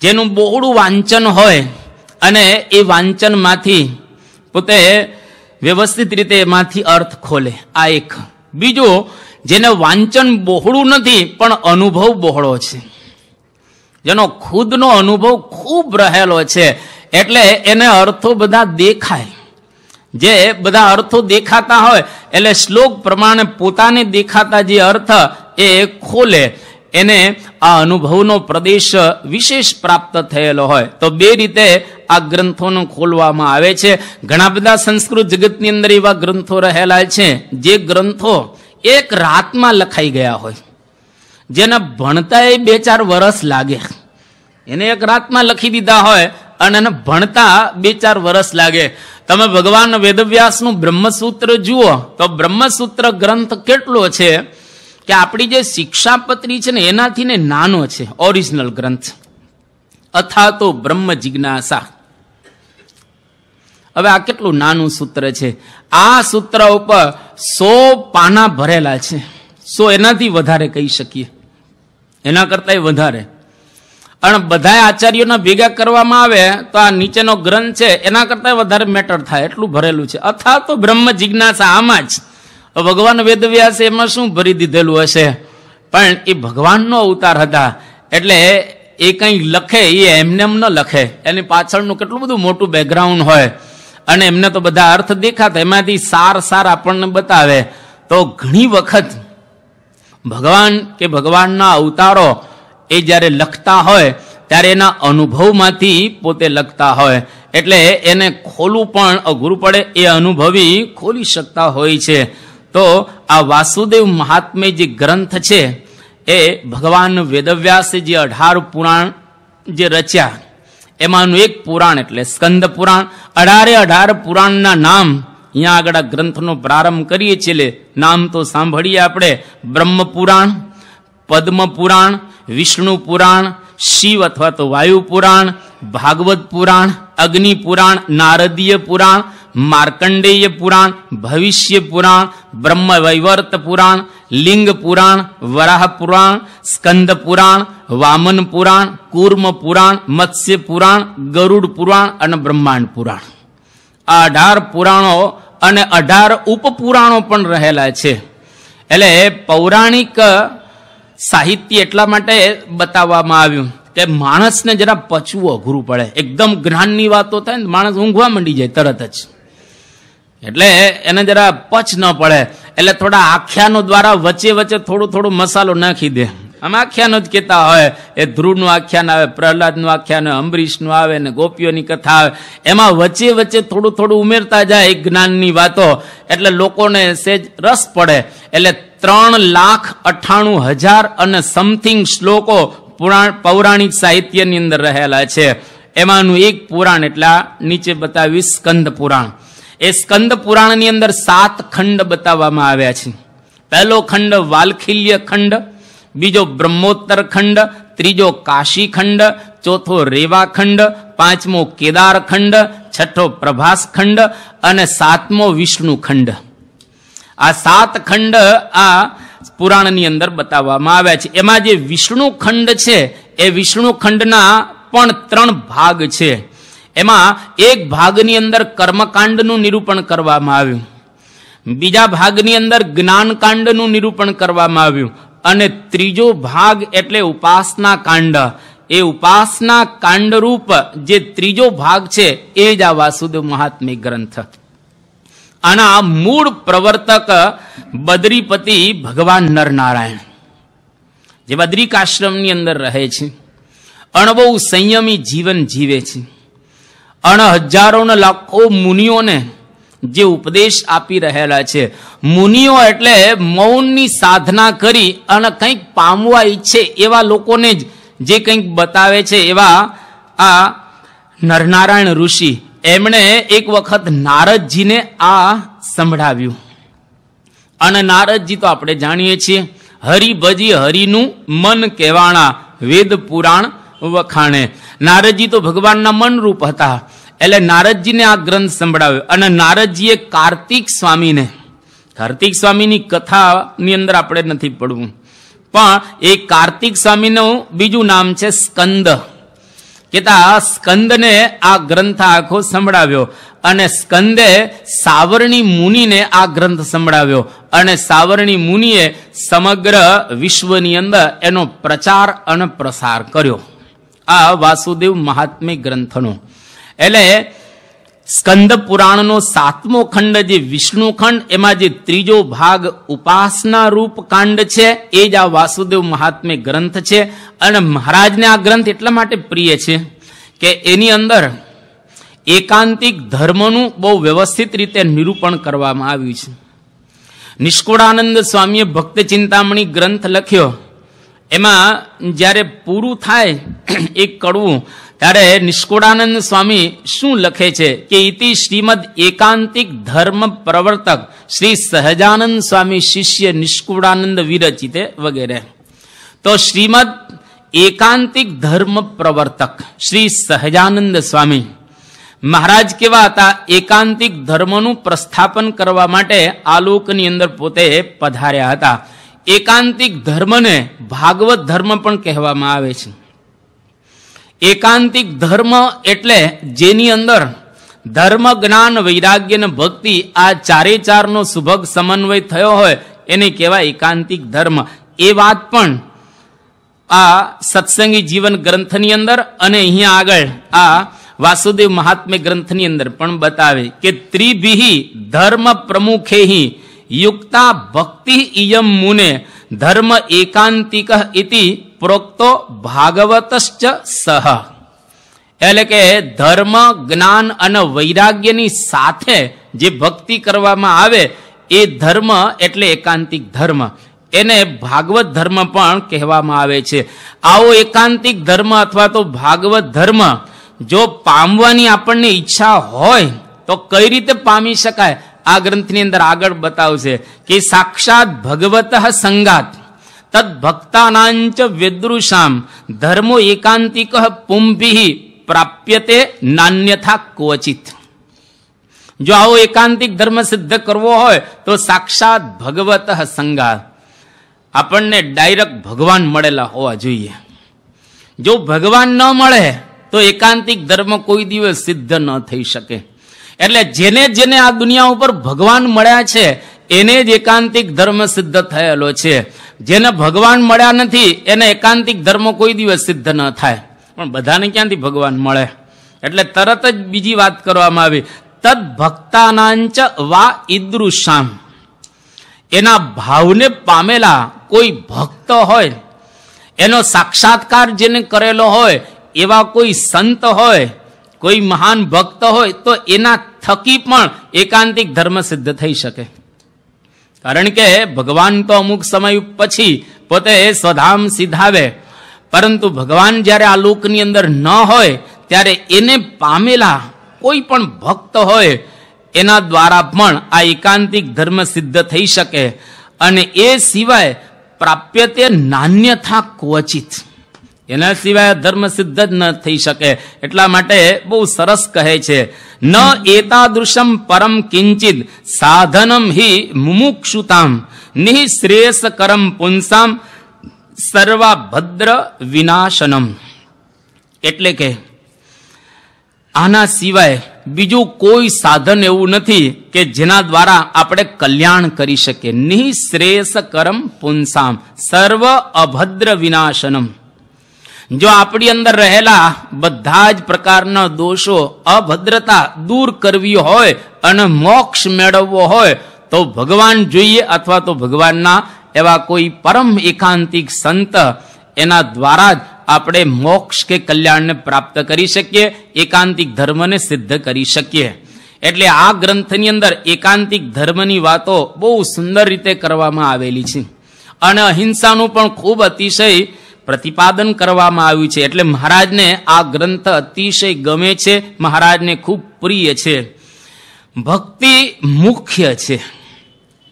જેનું બહોળું વાંચન હોય અને એ વાંચનમાંથી પોતે વ્યવસ્થિત રીતે એમાંથી અર્થ ખોલે, આ એક. બીજું જેને વાંચન બહોળું નથી પણ અનુભવ બહોળો છે, જેનો ખુદનો અનુભવ ખૂબ રહેલો છે એટલે એને અર્થો બધા દેખાય. જે બધા અર્થો દેખાતા હોય એટલે શ્લોક પ્રમાણે પોતાને દેખાતા જે અર્થ એ ખોલે, એને આ અનુભવનો પ્રદેશ વિશેષ પ્રાપ્ત થયેલો હોય. તો 2 રીતે આ ગ્રંથોને ખોલવામાં આવે છે. ઘણા બધા સંસ્કૃત જગતની અંદર એવા ગ્રંથો રહેલા છે જે ગ્રંથો એક રાતમાં લખાઈ ગયા હોય, જેને ભણતા 2-4 વર્ષ લાગે. એને એક રાતમાં લખી દીધા હોય અને એને ભણતા 2-4 વર્ષ લાગે. તમે ભગવાન વેદવ્યાસનું બ્રહ્મસૂત્ર જુઓ તો બ્રહ્મસૂત્ર ગ્રંથ કેટલો છે કે આપણી જે શિક્ષાપત્રી છે ને એનાથી ને નાનો છે, ઓરિજિનલ ગ્રંથ. અથા તો બ્રહ્મ જિજ્ઞાસા. હવે આ કેટલું નાનું સૂત્ર છે. આ સૂત્ર ઉપર 100 પાના ભરેલા છે. 100 એનાથી વધારે કહી શકીએ, એના કરતા વધારે. અને બધા આચાર્યોના ભેગા કરવામાં આવે તો આ નીચેનો ગ્રંથ છે એના કરતા વધારે મેટર થાય, એટલું ભરેલું છે. અથા તો બ્રહ્મ જિજ્ઞાસા. આમાં જ ભગવાન વેદવ્યાસે એમાં શું ભરી દીધેલું હશે, પણ એ ભગવાનનો અવતાર હતા એટલે એ કંઈ લખે એ એમને એમ ન લખે, એની પાછળનું કેટલું બધું મોટું બેકગ્રાઉન્ડ હોય અને એમને તો બધા અર્થ દેખાતા, એમાંથી સાર આપણને બતાવે. તો ઘણી વખત ભગવાન કે ભગવાનના અવતારો એ જ્યારે લખતા હોય ત્યારે એના અનુભવમાંથી પોતે લખતા હોય એટલે એને ખોલવું પણ અઘરું પડે. એ અનુભવી ખોલી શકતા હોય છે. તો આ વાસુદેવ મહાત્મ્ય જે ગ્રંથ છે એ ભગવાન વેદવ્યાસે જે 18 પુરાણ જે રચ્યા એમાંનું એક પુરાણ એટલે સ્કંદ પુરાણ. 18 પુરાણના નામ અહીંયા આગળ આ ગ્રંથનો પ્રારંભ કરીએ છીએ. નામ તો સાંભળીએ આપણે: બ્રહ્મ પુરાણ, પદ્મ પુરાણ, વિષ્ણુ પુરાણ, શિવ અથવા તો વાયુ પુરાણ, ભાગવત પુરાણ, અગ્નિ પુરાણ, નારદીય પુરાણ, માર્કંડેય પુરાણ, ભવિષ્ય પુરાણ, બ્રહ્મ વૈવર્ત પુરાણ, લિંગ પુરાણ, વરાહ પુરાણ, સ્કંદ પુરાણ, વામન પુરાણ, કૂર્મ પુરાણ, મત્સ્ય પુરાણ, ગરુડ પુરાણ અને બ્રહ્માંડ પુરાણ. આ 18 પુરાણો અને 18 ઉપપુરાણો પણ રહેલા છે. એટલે પૌરાણિક સાહિત્ય એટલા માટે બતાવવામાં આવ્યું કે માણસને જરા પચવું અઘરું પડે. એકદમ જ્ઞાનની વાતો થાય ને માણસ ઊંઘવા માંડી જાય તરત જ, એટલે એને જરા પચ ન પડે એટલે થોડા આખ્યાનો દ્વારા વચ્ચે થોડો મસાલો નાખી દે. આમ આખ્યાનો જ કહેતા હોય, એ ધ્રુવનું આખ્યાન આવે, પ્રહલાદનું આખ્યાન આવે, અંબરીશનું આવે ને ગોપીઓની કથા આવે, એમાં વચ્ચે થોડું ઉમેરતા જાય જ્ઞાનની વાતો, એટલે લોકોને સેજ રસ પડે. એટલે 3,98,000 અને સમથિંગ શ્લોકો પૌરાણિક સાહિત્યની અંદર રહેલા છે. એમાંનું એક પુરાણ એટલે નીચે બતાવી સ્કંદ પુરાણ. એ સ્કંદ પુરાણની અંદર 7 ખંડ બતાવવામાં આવ્યા છે. પહેલો ખંડ વાલ્ખિલ્ય ખંડ, બીજો બ્રહ્મોત્તર ખંડ, ત્રીજો કાશી ખંડ, ચોથો રેવા ખંડ, પાંચમો કેદાર ખંડ, છઠ્ઠો પ્રભાસ ખંડ અને 7મો વિષ્ણુ ખંડ. આ 7 ખંડ આ પુરાણની અંદર બતાવવામાં આવ્યા છે. એમાં જે વિષ્ણુ ખંડ છે એ વિષ્ણુ ખંડના પણ 3 ભાગ છે. એમાં એક ભાગની અંદર કર્મકાંડનું નિરૂપણ કરવામાં આવ્યું, બીજા ભાગની અંદર જ્ઞાનકાંડનું નિરૂપણ કરવામાં આવ્યું અને ત્રીજો ભાગ એટલે ઉપાસના કાંડ. એ ઉપાસના કાંડ રૂપ જે ત્રીજો ભાગ છે એ જ આ વાસુદેવ મહાત્મ્ય ગ્રંથ. આના મૂળ પ્રવર્તક બદ્રીપતિ ભગવાન નરનારાયણ. જે બદ્રિકાશ્રમની અંદર રહે છે, અણબહુ સંયમી જીવન જીવે છે, હજારો ને લાખો મુનિઓને જે ઉપદેશ આપી રહેલા છે. મુનિઓ એટલે મૌનની સાધના કરી અને કંઈક પામવા ઈચ્છે એવા લોકોને જ જે કંઈક બતાવે છે. એવા આ નરનારાયણ ઋષિ, એમણે એક વખત નારદજીને આ સંભળાવ્યું. અને નારદજી તો આપણે જાણીએ છીએ, હરિ ભજી હરિનું મન કહેવાણા, વેદ પુરાણ વખાણે. નારદજી તો ભગવાનના મનરૂપ હતા. એટલે નારદજીને આ ગ્રંથ સંભળાવ્યો. અને નારદજીએ કાર્તિક સ્વામીની કથાની અંદર આપણે નથી પડવું, પણ એ કાર્તિક સ્વામીનું બીજું નામ છે સ્કંદ. કેતા સ્કંદને આ ગ્રંથ આખો સંભળાવ્યો. અને સ્કંદે સાવરણી મુનિને આ ગ્રંથ સંભળાવ્યો. અને સાવરણી મુનિએ સમગ્ર વિશ્વની અંદર એનો પ્રચાર અને પ્રસાર કર્યો, આ વાસુદેવ મહાત્મ્ય ગ્રંથનો. એટલે સ્કંદ પુરાણનો 7મો ખંડ જે વિષ્ણુ ખંડ, એમાં જે 3જો ભાગ ઉપાસના રૂપ કાંડ છે, એ જ આ વાસુદેવ મહાત્મ્ય ગ્રંથ છે. અને મહારાજને આ ગ્રંથ એટલા માટે પ્રિય છે કે એની અંદર એકાંતિક ધર્મનું બહુ વ્યવસ્થિત રીતે નિરૂપણ કરવામાં આવ્યું છે. નિષ્કુળાનંદ સ્વામીએ ભક્ત ચિંતામણી ગ્રંથ લખ્યો, એમાં જ્યારે પૂરું થાય એક કડવું, ત્યારે નિષ્કુળાનંદ સ્વામી શું લખે છે કે ઇતિ શ્રીમદ એકાંતિક ધર્મ પ્રવર્તક શ્રી સહજાનંદ સ્વામી શિષ્ય નિષ્કુળાનંદ વિરચિતે વગેરે. તો શ્રીમદ એકાંતિક ધર્મ પ્રવર્તક શ્રી સહજાનંદ સ્વામી મહારાજ કેવા હતા? એકાંતિક ધર્મનું પ્રસ્થાપન કરવા માટે આલોકની અંદર પોતે પધાર્યા હતા. એકાંતિક ધર્મને ભાગવત ધર્મ પણ કહેવામાં આવે છે. એકાંતિક ધર્મ એટલે જેની અંદર ધર્મ, જ્ઞાન, વૈરાગ્ય અને ભક્તિ આ ચારે ચારનો સુભગ સમન્વય થયો હોય એને કહેવાય એકાંતિક ધર્મ. એ વાત પણ આ સત્સંગી જીવન ગ્રંથની અંદર અને અહીંયા આગળ આ વાસુદેવ મહાત્મ્ય ગ્રંથની અંદર પણ બતાવે કે ત્રિભિહિ ધર્મ પ્રમુખેહિ યુક્તા ભક્તિ ઇયમ મુને ધર્મ એકાંતિક ઇતિ પ્રોક્તો ભાગવતશ્ચ સહ. એટલે કે ધર્મ, જ્ઞાન અને વૈરાગ્યની સાથે જે ભક્તિ કરવામાં આવે એ ધર્મ એટલે એકાંતિક ધર્મ. એને ભાગવત ધર્મ પણ કહેવામાં આવે છે. આવો એકાંતિક ધર્મ અથવા તો ભાગવત ધર્મ જો પામવાની આપણને ઈચ્છા હોય તો કઈ રીતે પામી શકાય? આ ગ્રંથની અંદર આગળ બતાવશે કે સાક્ષાત ભગવત સંગાત તદ ભક્તાનાંચ વેદૃશામ ધર્મો એકાંતિક પુંભિ પ્રાપ્યતે નાન્યથા ક્વચિત. જો આવો એકાંતિક ધર્મ સિદ્ધ કરવો હોય તો સાક્ષાત ભગવત સંગાત, આપણને ડાયરેક્ટ ભગવાન મળેલા હોવા જોઈએ. જો ભગવાન ન મળે તો એકાંતિક ધર્મ કોઈ દિવસ સિદ્ધ ન થઈ શકે. એટલે જેને જેને આ દુનિયા ઉપર ભગવાન મળ્યા છે એને જ એકાંતિક ધર્મ સિદ્ધ થયેલો છે. જેને ભગવાન મળ્યા નથી એને એકાંતિક ધર્મ કોઈ દિવસ સિદ્ધ ન થાય. પણ બધાને ક્યાંથી ભગવાન મળે? એટલે તરત જ બીજી વાત કરવામાં આવી, તદ ભક્તાનાંચ વા ઈદૃશામ. એના ભાવને પામેલા કોઈ ભક્ત હોય, એનો સાક્ષાત્કાર જેને કરેલો હોય, એવા કોઈ સંત હોય, કોઈ મહાન ભક્ત હોય, તો એના થકી પણ એકાંતિક ધર્મ સિદ્ધ થઈ શકે. કારણ કે ભગવાન તો અમુક સમય પછી પોતે સ્વધામ સિધાવે, પરંતુ ભગવાન જ્યારે આ લોકની અંદર ન હોય ત્યારે એને પામેલા કોઈ પણ ભક્ત હોય એના દ્વારા પણ આ એકાંતિક ધર્મ સિદ્ધ થઈ શકે. અને એ સિવાય પ્રાપ્યતે નાન્યથા ક્વચિત, એના સિવાય ધર્મ સિદ્ધ જ ન થઈ શકે. એટલા માટે બહુ સરસ કહે છે, ન એતાદૃશમ પરમ કિંચિત સાધનમ હિ મુમુક્ષુતામ નિઃશ્રેયસ કરમ પુંસામ સર્વા ભદ્ર વિનાશનમ. એટલે કે આના સિવાય બીજું કોઈ સાધન એવું નથી કે જેના દ્વારા આપણે કલ્યાણ કરી શકીએ. નિઃશ્રેયસ કરમ પુંસામ સર્વ અભદ્ર વિનાશનમ. જો આપણી અંદર રહેલા બધા જ પ્રકારના દોષો, અભદ્રતા દૂર કરવી હોય અને મોક્ષ મેળવવો હોય તો ભગવાન જોઈએ અથવા તો ભગવાનના એવા કોઈ પરમ એકાંતિક સંત, એના દ્વારા જ આપણે મોક્ષ કે કલ્યાણને પ્રાપ્ત કરી શકીએ, એકાંતિક ધર્મને સિદ્ધ કરી શકીએ. એટલે આ ગ્રંથની અંદર એકાંતિક ધર્મની વાતો બહુ સુંદર રીતે કરવામાં આવેલી છે અને અહિંસાનું પણ ખૂબ અતિશય પ્રતિપાદન કરવામાં આવ્યું છે. એટલે મહારાજને આ ગ્રંથ અતિશય ગમે છે, મહારાજને ખૂબ પ્રિય છે. ભક્તિ મુખ્ય છે.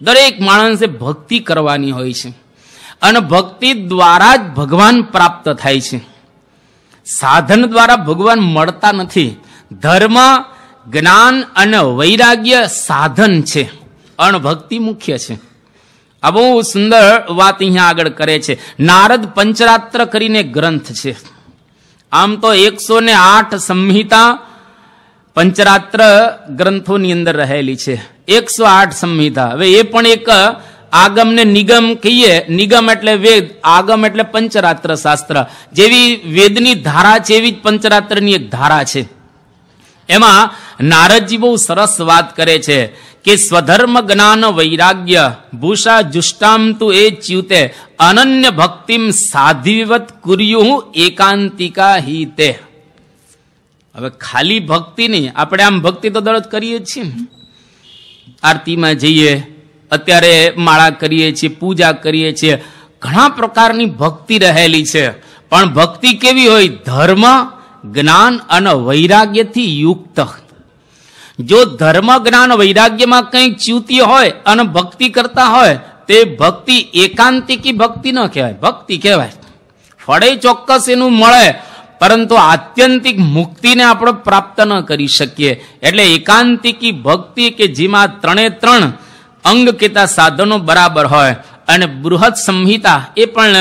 દરેક માણસે ભક્તિ કરવાની હોય છે અને ભક્તિ દ્વારા જ ભગવાન પ્રાપ્ત થાય છે. સાધન દ્વારા ભગવાન મળતા નથી. ધર્મ, જ્ઞાન અને વૈરાગ્ય સાધન છે અને ભક્તિ મુખ્ય છે. આ બહુ સુંદર વાત અહીંયા આગળ કરે છે. નારદ પંચરાત્ર કરીને ગ્રંથ છે. આમ તો 108 સંહિતા પંચરાત્ર ગ્રંથોની અંદર રહેલી છે. 108 સંહિતા. હવે એ પણ એક આગમ ને નિગમ કહીએ. નિગમ એટલે વેદ, આગમ એટલે પંચરાત્ર શાસ્ત્ર. જેવી વેદની ધારા છે એવી જ પંચરાત્રની એક ધારા છે. એમાં નારદજી બહુ સરસ વાત કરે છે કે સ્વધર્મ જ્ઞાન વૈરાગ્ય ભૂષા જુષ્ટામ તુ એ ચ્યુતે અનન્ય ભક્તિમ સાધિવત કુર્યુ એકાંતિકા હિતે. હવે ખાલી ભક્તિ નહીં, આપણે આમ ભક્તિ તો દરરોજ કરીએ જ છીએ. આરતીમાં જઈએ, અત્યારે માળા કરીએ છીએ, પૂજા કરીએ છીએ, ઘણા પ્રકારની ભક્તિ રહેલી છે. પણ ભક્તિ કેવી હોય? ધર્મ, જ્ઞાન અને વૈરાગ્યથી યુક્ત. જો ધર્મ, જ્ઞાન, વૈરાગ્યમાં કંઈક ચ્યુતિ હોય અને ભક્તિ કરતા હોય તે ભક્તિ એકાંતિકી ભક્તિ ન કહેવાય, ભક્તિ કહેવાય. ફળે ચોક્કસ એનું મળે, પરંતુ આત્યંતિક મુક્તિને આપણે પ્રાપ્ત ન કરી શકીએ. એટલે એકાંતિકી ભક્તિ કે જેમાં 3 અંગ કેતા સાધનો બરાબર હોય. અને બૃહદ સંહિતા એ પણ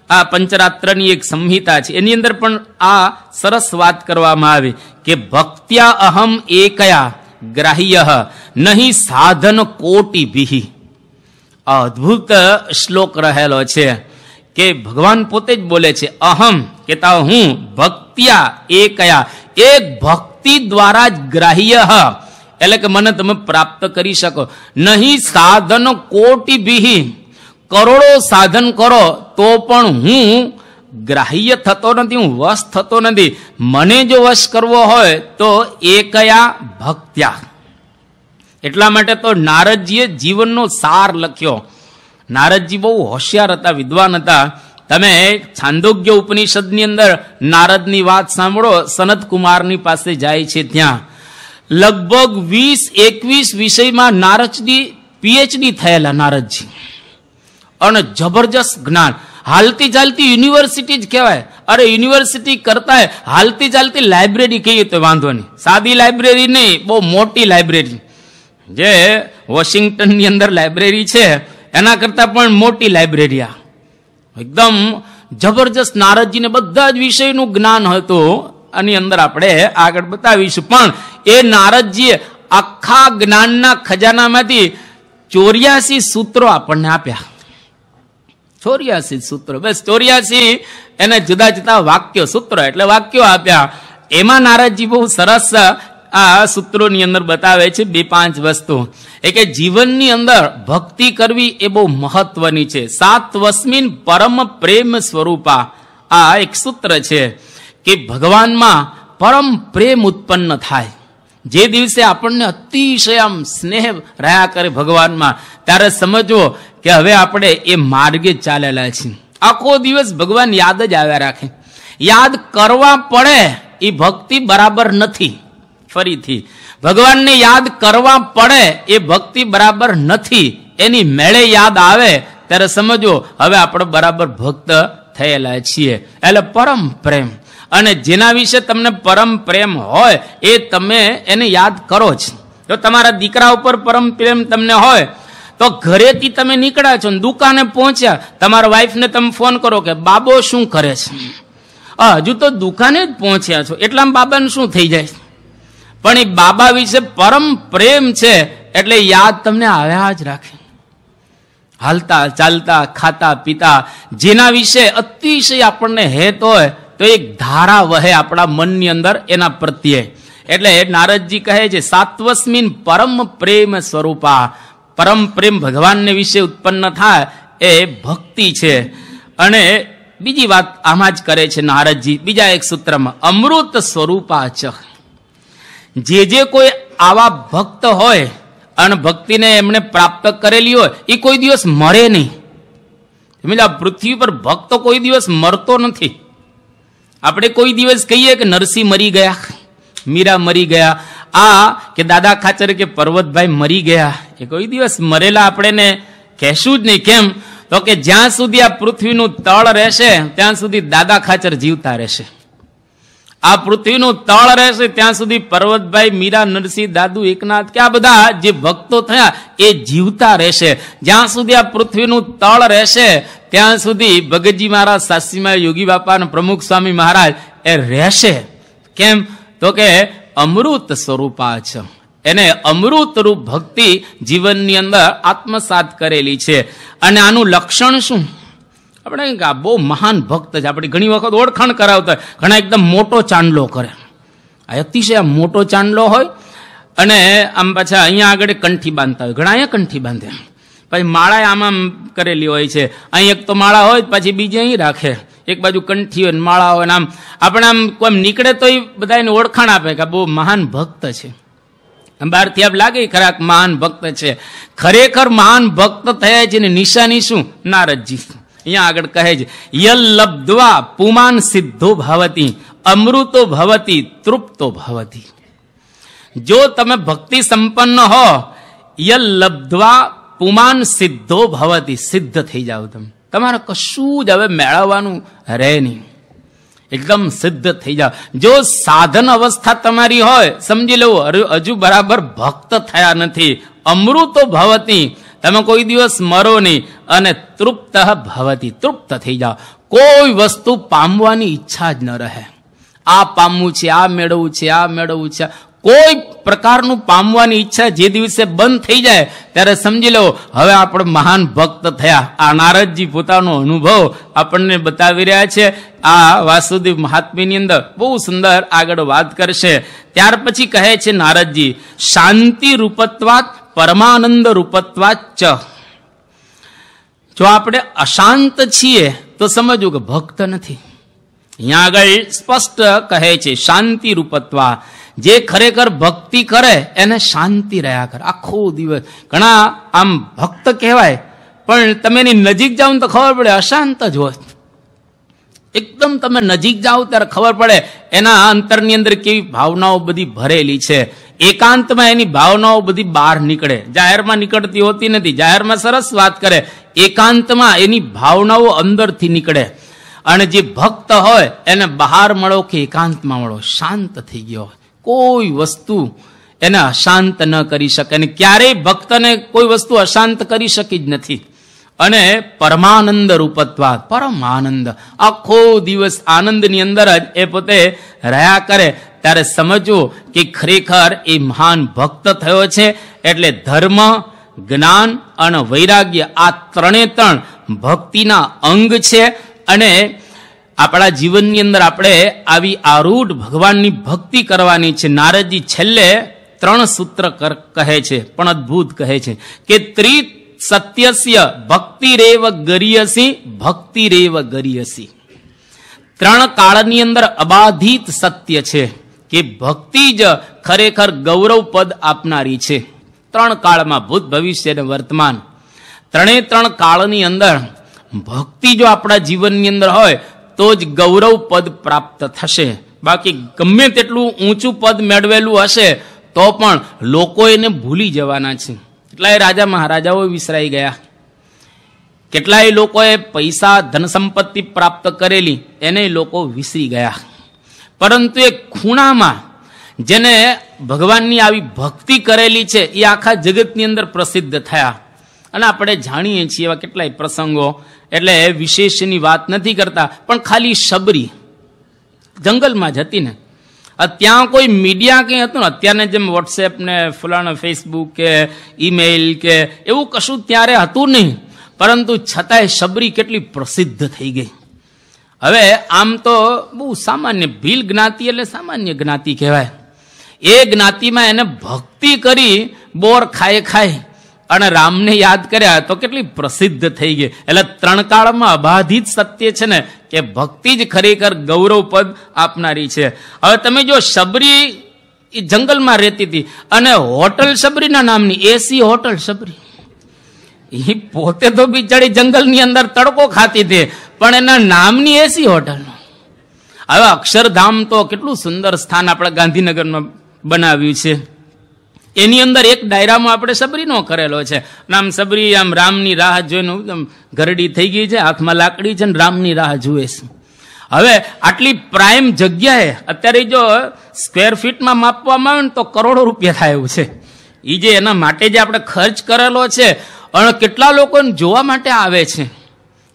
આ પંચરાત્રની એક સંહિતા છે. એની અંદર પણ આ સરસ વાત કરવામાં આવી કે ભક્ત્યા અહમ એકયા ગ્રાહ્ય નહીં સાધન કોટી ભી. અદ્ભુત શ્લોક રહેલો છે કે ભગવાન પોતે જ બોલે છે, અહમ કેતા હું, ભક્ત્યા એકયા, એક ભક્તિ દ્વારા જ ગ્રાહ્ય, એટલે કે મને તમે પ્રાપ્ત કરી શકો. નહીં સાધન કોટી ભી, કરોડો સાધન કરો તો પણ હું ગ્રાહ્ય થતો નથી, હું વશ થતો નથી. મને જો વશ કરવો હોય તો એકયા ભક્ત્યા. એટલા માટે તો નારદજીએ જીવનનો સાર લખ્યો. નારદજી બહુ હોશિયાર હતા, વિદ્વાન હતા. તમે છાંદોગ્ય ઉપનિષદની અંદર નારદની વાત સાંભળો. સનત કુમારની પાસે જાય છે, ત્યાં લગભગ 20-21 વિષયમાં નારદજી PhD થયેલા નારદજી, અને જબરજસ્ત જ્ઞાન. હાલતી ચાલતી યુનિવર્સિટી જ કહેવાય. અરે યુનિવર્સિટી કરતા હાલતી ચાલતી લાઇબ્રેરી કહીએ તો વાંધો નહીં. સાદી લાઇબ્રેરી નહીં, બહુ મોટી લાઇબ્રેરી. જે વોશિંગ્ટનની અંદર લાઇબ્રેરી છે એના કરતા પણ મોટી લાઇબ્રેરી. આ એકદમ જબરજસ્ત. નારદજીને બધા જ વિષયનું જ્ઞાન હતું. આની અંદર આપણે આગળ બતાવીશું. પણ એ નારદજીએ આખા જ્ઞાનના ખજાનામાંથી 84 સૂત્રો આપણને આપ્યા. 84 સૂત્રો, બસ 84 એને જુદા જુદા વાક્યો, સૂત્રો એટલે વાક્યો આપ્યા. એમાં નારદજી બહુ સરસ આ સૂત્રોની અંદર બતાવે છે 2-5 વસ્તુ. એ કે જીવનની અંદર ભક્તિ કરવી એ બહુ મહત્વની છે. 7 પરમ પ્રેમ સ્વરૂપા, આ એક સૂત્ર છે કે ભગવાનમાં પરમ પ્રેમ ઉત્પન્ન થાય. જે દિવસે આપણને અતિશય આમ સ્નેહ રહ્યા કરે ભગવાનમાં, ત્યારે સમજવો કે હવે આપણે એ માર્ગે ચાલેલા છીએ. આખો દિવસ ભગવાન યાદ જ આવ્યા રાખે. યાદ કરવા પડે એ ભક્તિ બરાબર નથી. ફરીથી ભગવાનને યાદ કરવા પડે એ ભક્તિ બરાબર નથી. એની મેળે યાદ આવે ત્યારે સમજો હવે આપણે બરાબર ભક્ત થયેલા છીએ. એટલે પરમ પ્રેમ, અને જેના વિશે તમને પરમ પ્રેમ હોય એ તમે એને યાદ કરો જ. જો તમારા દીકરા ઉપર પરમ પ્રેમ તમને હોય તો ઘરેથી તમે નીકળ્યા છો, દુકાને પહોંચ્યા, તમારા વાઈફને તમે ફોન કરો કે બાબો શું કરે છે? હજુ તો દુકાને જ પહોંચ્યા છો, એટલામાં બાબાને શું થઈ જાય? પણ એ બાબા વિશે પરમ પ્રેમ છે એટલે યાદ તમને આવ્યા જ રાખે. હાલતા ચાલતા ખાતા પીતા જેના વિશે અતિશય આપણને હેત હોય તો એક ધારા વહે આપણા મનની અંદર એના પ્રત્યે. એટલે નારદજી કહે છે 7 પરમ પ્રેમ સ્વરૂપા. પરમ પ્રેમ ભગવાનને વિશે ઉત્પન્ન થાય એ ભક્તિ છે. અને બીજી વાત આમાં જ કરે છે નારદજી બીજા એક સૂત્રમાં, અમૃત સ્વરૂપા ચ. જે કોઈ આવા ભક્ત હોય અને ભક્તિને એમણે પ્રાપ્ત કરેલી હોય એ કોઈ દિવસ મરે નહીં. પૃથ્વી પર ભક્ત કોઈ દિવસ મરતો નથી. આપણે કોઈ દિવસ કહીએ કે નરસિંહ મરી ગયા, મીરા મરી ગયા, આ કે દાદા ખાચર કે પર્વતભાઈ મરી ગયા, એ કોઈ દિવસ મરેલા આપણે કહેશું જ નહીં. કેમ તો કે જ્યાં સુધી આ પૃથ્વીનું તળ રહેશે ત્યાં સુધી દાદા ખાચર જીવતા રહેશે. આ પૃથ્વીનું તળ રહેશે ત્યાં સુધી પર્વતભાઈ, મીરા, નરસિંહ, દાદુ, એકનાથ કે આ બધા જે ભક્તો થયા એ જીવતા રહેશે. જ્યાં સુધી આ પૃથ્વીનું તળ રહેશે ત્યાં સુધી ભગતજી મહારાજ, સાસીમા, યોગી બાપા અને પ્રમુખ સ્વામી મહારાજ એ રહેશે. કેમ તો કે અમૃત સ્વરૂપા છે. એને અમૃત રૂપ ભક્તિ જીવનની અંદર આત્મસાત કરેલી છે. અને આનું લક્ષણ શું? આપણે આ બહુ મહાન ભક્ત છે, આપણે ઘણી વખત ઓળખાણ કરાવતા હોય, ઘણા એકદમ મોટો ચાંદલો કરે, આ અતિશય મોટો ચાંદલો હોય અને આમ પાછા અહીંયા આગળ કંઠી બાંધતા હોય, ઘણા અહીંયા કંઠી બાંધે, પછી માળા આમ કરેલી હોય છે. અહીં એક તો માળા હોય પછી બીજી અહીં રાખે, એક બાજુ કંઠી હોય માળા હોય. આમ આપણે આમ કોઈ નીકળે તો એ બધા એને ઓળખાણ આપે કે બહુ મહાન ભક્ત છે. બહારથી આપ લાગે ખરા મહાન ભક્ત છે. ખરેખર મહાન ભક્ત થયા છે ને નિશાની શું? નારદજી અહીંયા આગળ કહે છે, યલ્લબ્ધ્વા પુમાન સિદ્ધો ભવતી અમૃતો ભવતી તૃપ્તો ભવતી. જો તમે ભક્તિ સંપન્ન હો, યલ્લબ્ધ્વા પુમાન સિદ્ધો ભવતી, સિદ્ધ થઈ જાવ તમે, તમારે કશું જ હવે મેળવવાનું રહે નહીં, એકદમ સિદ્ધ થઈ જાવ. જો સાધન અવસ્થા તમારી હોય, સમજી લેવું હજુ બરાબર ભક્ત થયા નથી. અમૃતો ભવતી, તમે કોઈ દિવસ મરો નહીં. અને તૃપ્ત ભવતી, તૃપ્ત થઈ જાઓ. કોઈ વસ્તુ પામવાની ઈચ્છા જ ન રહે. આ પામવું છે, આ મેળવવું છે, આ મેળવવું છે, કોઈ પ્રકારનું પામવાની ઈચ્છા જે દિવસે બંધ થઈ જાય ત્યારે સમજી લો હવે આપણે મહાન ભક્ત થયા. આ નારદજી પોતાનો અનુભવ આપણને બતાવી રહ્યા છે. આ વાસુદેવ મહાત્મ્યની અંદર બહુ સુંદર આગળ વાત કરશે. ત્યાર પછી કહે છે નારદજી, શાંતિ રૂપત્વાત પરમાનંદ રૂપત્વાત ચ. જો આપણે અશાંત છીએ તો સમજવું કે ભક્ત નથી. અહીંયા આગળ સ્પષ્ટ કહે છે શાંતિ રૂપત્વા. જે ખરેખર ભક્તિ કરે એને શાંતિ રહ્યા કરે આખો દિવસ. ઘણા આમ ભક્ત કહેવાય પણ તમે એની નજીક જાઓ તો ખબર પડે અશાંત જ હોય. એકદમ તમે નજીક જાઓ ત્યારે ખબર પડે એના અંતરની અંદર કેવી ભાવનાઓ બધી ભરેલી છે. એકાંતમાં એની ભાવનાઓ બધી બહાર નીકળે, જાહેરમાં નીકળતી હોતી નથી. જાહેરમાં સરસ વાત કરે, એકાંતમાં એની ભાવનાઓ અંદરથી નીકળે. અને જે ભક્ત હોય એને બહાર મળો કે એકાંતમાં મળો, શાંત થઈ ગયો હોય, કોઈ વસ્તુ એને અશાંત ન કરી શકે. અને ક્યારેય ભક્તને કોઈ વસ્તુ અશાંત કરી શકી જ નથી. અને પરમાનંદ રૂપત્વા, પરમ આનંદ, આખો દિવસ આનંદની અંદર જ એ પોતે રહ્યા કરે. ત્યારે સમજવું કે ખરેખર એ મહાન ભક્ત થયો છે. એટલે ધર્મ, જ્ઞાન અને વૈરાગ્ય આ ત્રણે ત્રણ ભક્તિના અંગ છે. અને આપણા જીવનની અંદર આપણે આવી આરૂઢ ભગવાનની ભક્તિ કરવાની છે. નારદજી છેલ્લે 3 સૂત્ર કહે છે, પણ અદ્ભુત કહે છે કે ત્રિ સત્યસ્ય ભક્તિરેવ ગરીયસી, ભક્તિરેવ ગરીયસી. 3 કાળની અંદર અબાધિત સત્ય છે કે ભક્તિ જ ખરેખર ગૌરવ પદ આપનારી છે. 3 કાળમાં ભૂત, ભવિષ્ય અને વર્તમાન, 3 કાળની અંદર ભક્તિ જો આપણા જીવનની અંદર હોય તો જ ગૌરવ પદ પ્રાપ્ત થશે. બાકી ગમે તેટલું ઊંચું પદ મેળવેલું હશે તો પણ લોકો એને ભૂલી જવાના છે. કેટલાય રાજા મહારાજાઓ વિસરાઈ ગયા, કેટલાય લોકોએ પૈસા ધન સંપત્તિ પ્રાપ્ત કરેલી એને લોકો વિસરી ગયા. પરંતુ એક ખૂણામાં જેને ભગવાનની આવી ભક્તિ કરેલી છે એ આખા જગતની અંદર પ્રસિદ્ધ થયા. અને આપણે જાણીએ છીએ એવા કેટલાય પ્રસંગો, એટલે વિશેષની વાત નથી કરતા, પણ ખાલી શબરી જંગલમાં જ હતી ને, ત્યાં કોઈ મીડિયા કંઈ હતું ને, અત્યારને જેમ વોટ્સએપ ને ફલાણા ફેસબુક કે ઈમેઇલ કે એવું કશું ત્યારે હતું નહીં. પરંતુ છતાંય શબરી કેટલી પ્રસિદ્ધ થઈ ગઈ. હવે આમ તો બહુ સામાન્ય, ભીલ જ્ઞાતિ એટલે સામાન્ય જ્ઞાતિ કહેવાય. એ જ્ઞાતિમાં એને ભક્તિ કરી બોર ખાય અને રામને યાદ કર્યા તો કેટલી પ્રસિદ્ધ થઈ ગઈ. એટલે ત્રણ કાળમાં અબાધિત સત્ય છે ને કે ભક્તિ જ ખરેખર ગૌરવ પદ આપનારી છે. હવે તમે જો શબરી જંગલમાં રહેતી હતી અને હોટલ શબરીના નામની એસી હોટલ શબરી, એ પોતે તો બિચારી જંગલની અંદર તડકો ખાતી હતી, પણ એના નામની એસી હોટલ. હવે અક્ષરધામ તો કેટલું સુંદર સ્થાન આપણે ગાંધીનગરમાં બનાવ્યું છે. એની અંદર એક ડાયરામાં આપણે સબરીનો કરેલો છે. આમ સબરી આમ રામની રાહ જોઈને ગરડી થઈ ગઈ છે, હાથમાં લાકડી છે ને રામની રાહ જુએ છે. હવે આટલી પ્રાઇમ જગ્યાએ અત્યારે જો સ્ક્વેર ફીટમાં માપવામાં આવે ને તો કરોડો રૂપિયા થાય એવું છે. એ જે એના માટે જે આપણે ખર્ચ કરેલો છે અને કેટલા લોકોને જોવા માટે આવે છે.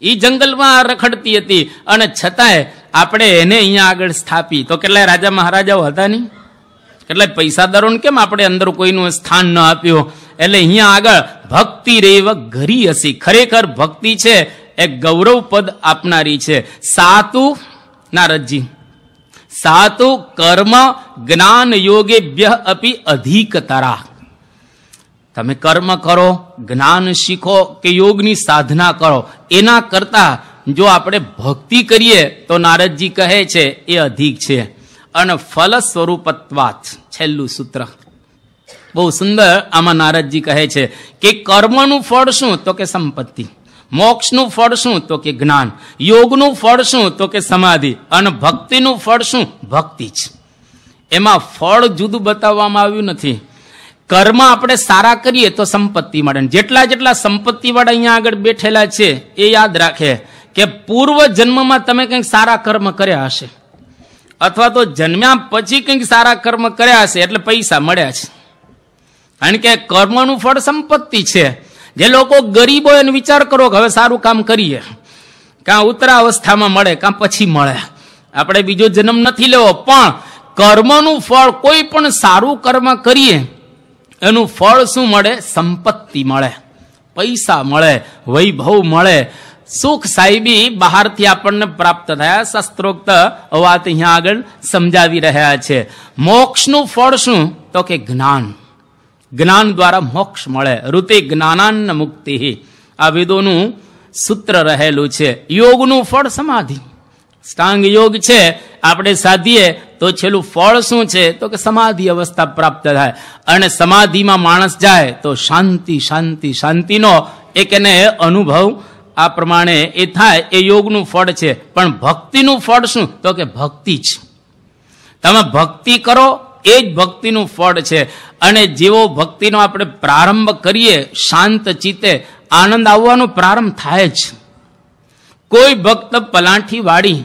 એ જંગલમાં રખડતી હતી અને છતાંય આપણે એને અહીંયા આગળ સ્થાપી તો કેટલાય રાજા મહારાજાઓ હતા નહીં, કેટલાય પૈસાદારોને કેમ આપણે અંદર કોઈનું સ્થાન ન આપ્યું. એટલે અહીંયા આગળ ભક્તિ રેવ ઘરી હસી, ખરેખર ભક્તિ છે એ ગૌરવ પદ આપનારી છે. સાતુ નારદજી, સાતુ કર્મ જ્ઞાન યોગેભ્ય અપી અધિકતરા. તમે કર્મ કરો, જ્ઞાન શીખો કે યોગની સાધના કરો, એના કરતા જો આપણે ભક્તિ કરીએ તો નારદજી કહે છે એ અધિક છે. અને ફલ સ્વરૂપત્વાત છેલ્લું સૂત્ર બહુ સુંદર. આમાં નારદજી કહે છે કે કર્મનું ફળ શું તો કે સંપત્તિ, મોક્ષનું ફળ શું તો કે જ્ઞાન, યોગનું ફળ શું તો કે સમાધિ, અને ભક્તિનું ફળ શું? ભક્તિ જ. એમાં ફળ જુદું બતાવવામાં આવ્યું નથી. કર્મ આપણે સારા કરીએ તો સંપત્તિ મળે. જેટલા જેટલા સંપત્તિ વાળા અહીંયા આગળ બેઠેલા છે એ યાદ રાખે કે પૂર્વ જન્મમાં તમે કંઈક સારા કર્મ કર્યા હશે, અથવા તો જન્મ્યા પછી કંઈક સારા કર્મ કર્યા હશે એટલે પૈસા મળ્યા છે. કારણ કે કર્મનું ફળ સંપત્તિ છે. જે લોકો ગરીબ હોય એને વિચાર કરો કે હવે સારું કામ કરીએ, કાં ઉત્તરા અવસ્થામાં મળે કાં પછી મળે, આપણે બીજો જન્મ નથી લેવો, પણ કર્મનું ફળ કોઈ પણ સારું કર્મ કરીએ એનું ફળ શું મળે? સંપત્તિ મળે, પૈસા મળે, વૈભવ મળે, સુખ સાહેબી બહારથી આપણને પ્રાપ્ત થયા. શાસ્ત્રોક્ત વાત અહીંયા આગળ સમજાવી રહ્યા છે. મોક્ષનું ફળ શું તો કે જ્ઞાન, જ્ઞાન દ્વારા મોક્ષ મળે. ઋતે જ્ઞાનાન્ન મુક્તિ, આ વેદોનું સૂત્ર રહેલું છે. યોગનું ફળ સમાધિ, સ્ટાંગ યોગ છે આપણે સાધીએ તો છેલ્લું ફળ શું છે તો કે સમાધિ અવસ્થા પ્રાપ્ત થાય. અને સમાધિમાં માણસ જાય તો શાંતિ શાંતિ શાંતિનો એક એને અનુભવ આ પ્રમાણે એ થાય. એ યોગનું ફળ છે. પણ ભક્તિનું ફળ શું તો કે ભક્તિ જ. તમે ભક્તિ કરો એ જ ભક્તિનું ફળ છે. અને જેવો ભક્તિનો આપણે પ્રારંભ કરીએ શાંત ચિત્તે આનંદ આવવાનો પ્રારંભ થાય જ. કોઈ ભક્ત પલાઠી વાળી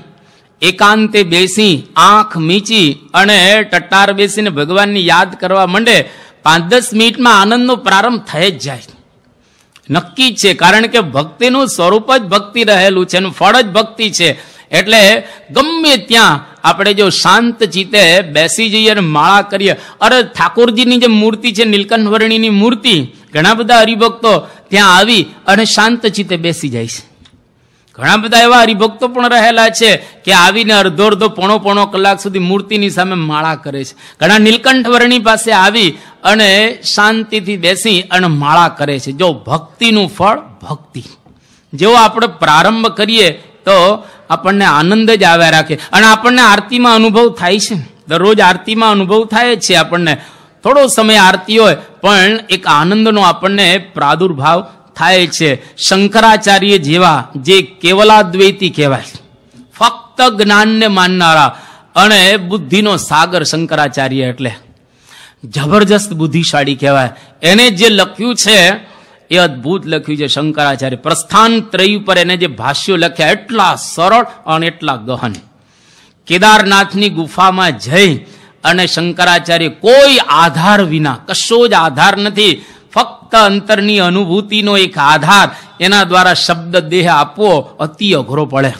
એકાંતે બેસી આંખ મીચી અને ટટ્ટાર બેસીને ભગવાનની યાદ કરવા માંડે, 5-10 મિનિટમાં આનંદનો પ્રારંભ થઈ જ જાય. નક્કી છે, કારણ કે ભક્તિનું સ્વરૂપ જ ભક્તિ રહેલું છે, એનું ફળ જ ભક્તિ છે. એટલે ગમે ત્યાં આપણે જો શાંત ચિત્તે બેસી જઈએ અને માળા કરીએ. અરે ઠાકોરજીની જે મૂર્તિ છે નીલકંઠ વર્ણીની મૂર્તિ, ઘણા બધા હરિભક્તો ત્યાં આવી અને શાંત ચિત્તે બેસી જાય છે. ઘણા બધા એવા હરિભક્તો પણ રહેલા છે કે આવીને અડધો પોણો કલાક સુધી મૂર્તિની સામે માળા કરે છે. ઘણા નીલકંઠ વર્ણી પાસે આવી અને શાંતિથી બેસી અને માળા કરે છે. જો ભક્તિનું ફળ ભક્તિ, જેવો આપણે પ્રારંભ કરીએ તો આપણને આનંદ જ આવ્યા રાખે. અને આપણને આરતીમાં અનુભવ થાય છે, દરરોજ આરતીમાં અનુભવ થાય છે. આપણને થોડો સમય આરતી હોય પણ એક આનંદનો આપણને પ્રાદુર્ભાવ થાય છે. શંકરાચાર્ય જેવા જે કેવલાદ્વૈતી કહેવાય, ફક્ત જ્ઞાનને માનનારા અને બુદ્ધિનો સાગર શંકરાચાર્ય એટલે જબરજસ્ત બુદ્ધિશાળી કહેવાય. એને જે લખ્યું છે એ અદભુત લખ્યું છે. શંકરાચાર્ય પ્રસ્થાન ત્રય ઉપર એને જે ભાષ્યો લખ્યા એટલા સરળ અને એટલા ગહન. કેદારનાથની ગુફામાં જઈ અને શંકરાચાર્ય કોઈ આધાર વિના, કશો જ આધાર નથી, ફક્ત અંતરની અનુભૂતિનો એક આધાર, એના દ્વારા શબ્દ દેહ આપવો અતિ અઘરો પડે.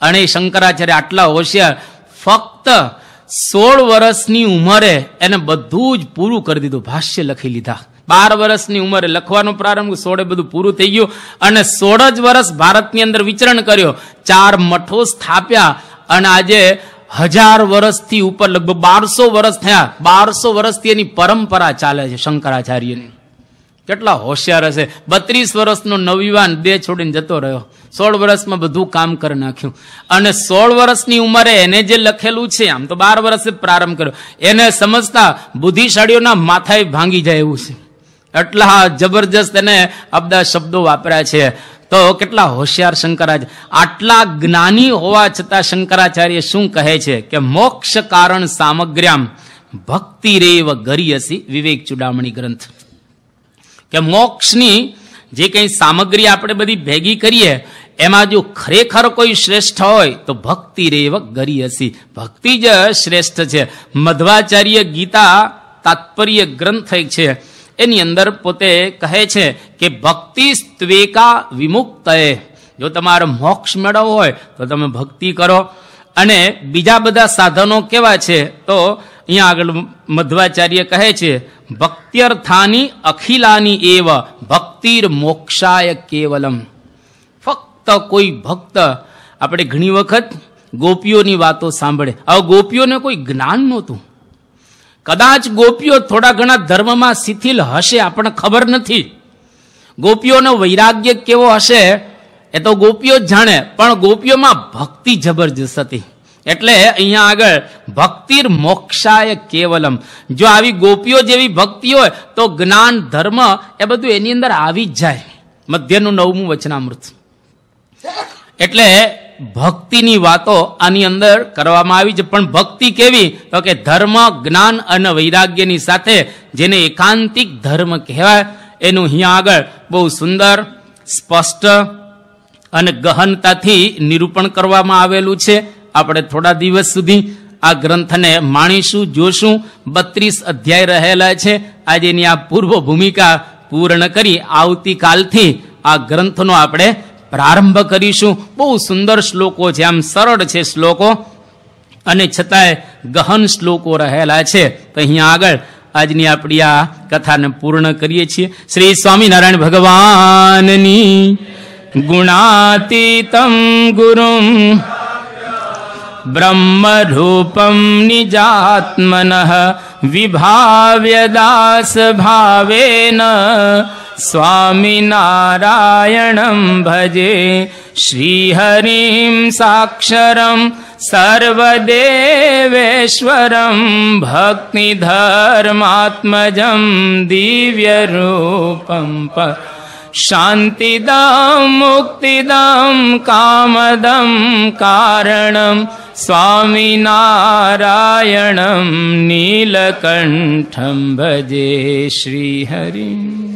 અને શંકરાચાર્ય આટલા હોશિયાર, ફક્ત 16 વર્ષની ઉંમરે એને બધું જ પૂરું કરી દીધું, ભાષ્ય લખી લીધા. 12 વર્ષની ઉંમરે લખવાનો પ્રારંભ, 16 બધું પૂરું થઈ ગયું. અને 16 જ વર્ષ ભારતની અંદર વિચરણ કર્યો, 4 મઠો સ્થાપ્યા. અને આજે 1000 વર્ષથી ઉપર લગભગ 1200 વર્ષ થયા. 1200 વર્ષથી એની પરંપરા ચાલે છે શંકરાચાર્યની. કેટલા હોશિયાર હશે. 32 વર્ષનો નવયુવાન દેહ છોડીને જતો રહ્યો. 16 વર્ષમાં બધું કામ કરી નાખ્યું. અને 16 વર્ષની ઉંમરે એને જે લખેલું છે, આમ તો 12 વર્ષે પ્રારંભ કર્યો, એને સમજતા બુદ્ધિશાળીઓના માથાએ ભાંગી જાય એવું છે. એટલા જબરજસ્ત એને અબધા શબ્દો વાપર્યા છે. તો કેટલા હોશિયાર શંકરાચાર્ય. આટલા જ્ઞાની હોવા છતાં શંકરાચાર્ય શું કહે છે કે મોક્ષ કારણ સામગ્ર્યામ ભક્તિ રેવ ગરીયસી, વિવેક ચૂડામણી ગ્રંથ. કે મોક્ષની જે કંઈ સામગ્રી આપણે બધી ભેગી કરીએ એમાં જો ખરેખર કોઈ શ્રેષ્ઠ હોય તો ભક્તિ રેવ ગરીયસી, ભક્તિ જ શ્રેષ્ઠ છે. મધ્વાચાર્ય ગીતા તાત્પર્ય ગ્રંથ એક છે, એની અંદર પોતે કહે છે કે ભક્તિ સ્ત્વેકા વિમુક્તએ, જો તમારે મોક્ષ મેળવવો હોય તો તમે ભક્તિ કરો. અને બીજા બધા સાધનો કેવા છે તો અહીંયા આગળ મધ્વાચાર્ય કહે છે ભક્ત્યર્થાની અખિલાની એવ ભક્તિર મોક્ષાય કેવલમ. ફક્ત કોઈ ભક્ત, આપણે ઘણી વખત ગોપીઓની વાતો સાંભળે. હવે ગોપીઓને કોઈ જ્ઞાન નહોતું. કદાચ ગોપીઓ થોડા ઘણા ધર્મમાં શિથિલ હશે, આપણને ખબર નથી. ગોપીઓનો વૈરાગ્ય કેવો હશે એ તો ગોપીઓ જ જાણે, પણ ગોપીઓમાં ભક્તિ જબરજસ્ત હતી. એટલે અહીંયા આગળ ભક્તિર મોક્ષાય કેવલમ, જો આવી ગોપીઓ જેવી ભક્તિ હોય તો જ્ઞાન ધર્મ એ બધું એની અંદર આવી જ જાય. મધ્યનું 9મું વચનામૃત. એટલે ભક્તિની વાતો આની અંદર કરવામાં આવી છે. પણ ભક્તિ કેવી તો કે ધર્મ, જ્ઞાન અને વૈરાગ્યની સાથે, જેને એકાંતિક ધર્મ કહેવાય, એનું અહીંયા આગળ બહુ સુંદર, સ્પષ્ટ અને ગહનતાથી નિરૂપણ કરવામાં આવેલું છે. આપણે થોડા દિવસ સુધી આ ગ્રંથને માણીશું, જોશું. 32 અધ્યાય રહેલા છે. આજે એની આ પૂર્વ ભૂમિકા પૂર્ણ કરી આવતીકાલથી આ ગ્રંથનો આપણે પ્રારંભ કરીશું. બહુ સુંદર શ્લોકો છે, આમ સરળ છે શ્લોકો અને છતાંય ગહન શ્લોકો રહેલા છે. તો અહીંયા આગળ આજની આપણી આ કથાને પૂર્ણ કરીએ છીએ. શ્રી સ્વામિનારાયણ ભગવાનની ગુણાતીતમ ગુરુમ બ્રહ્મરૂપમ નિજાત્મનઃ વિભાવ્ય દાસ ભાવેન સ્વામિનારાયણં ભજે શ્રીહરિં સાક્ષરં સર્વદેવેશ્વરં ભક્તિધર્માત્મજં દિવ્યરૂપં શાંતિદં મુક્તિદં કામદં કારણં સ્વામિનારાયણં નીલકંઠં ભજે શ્રીહરિં.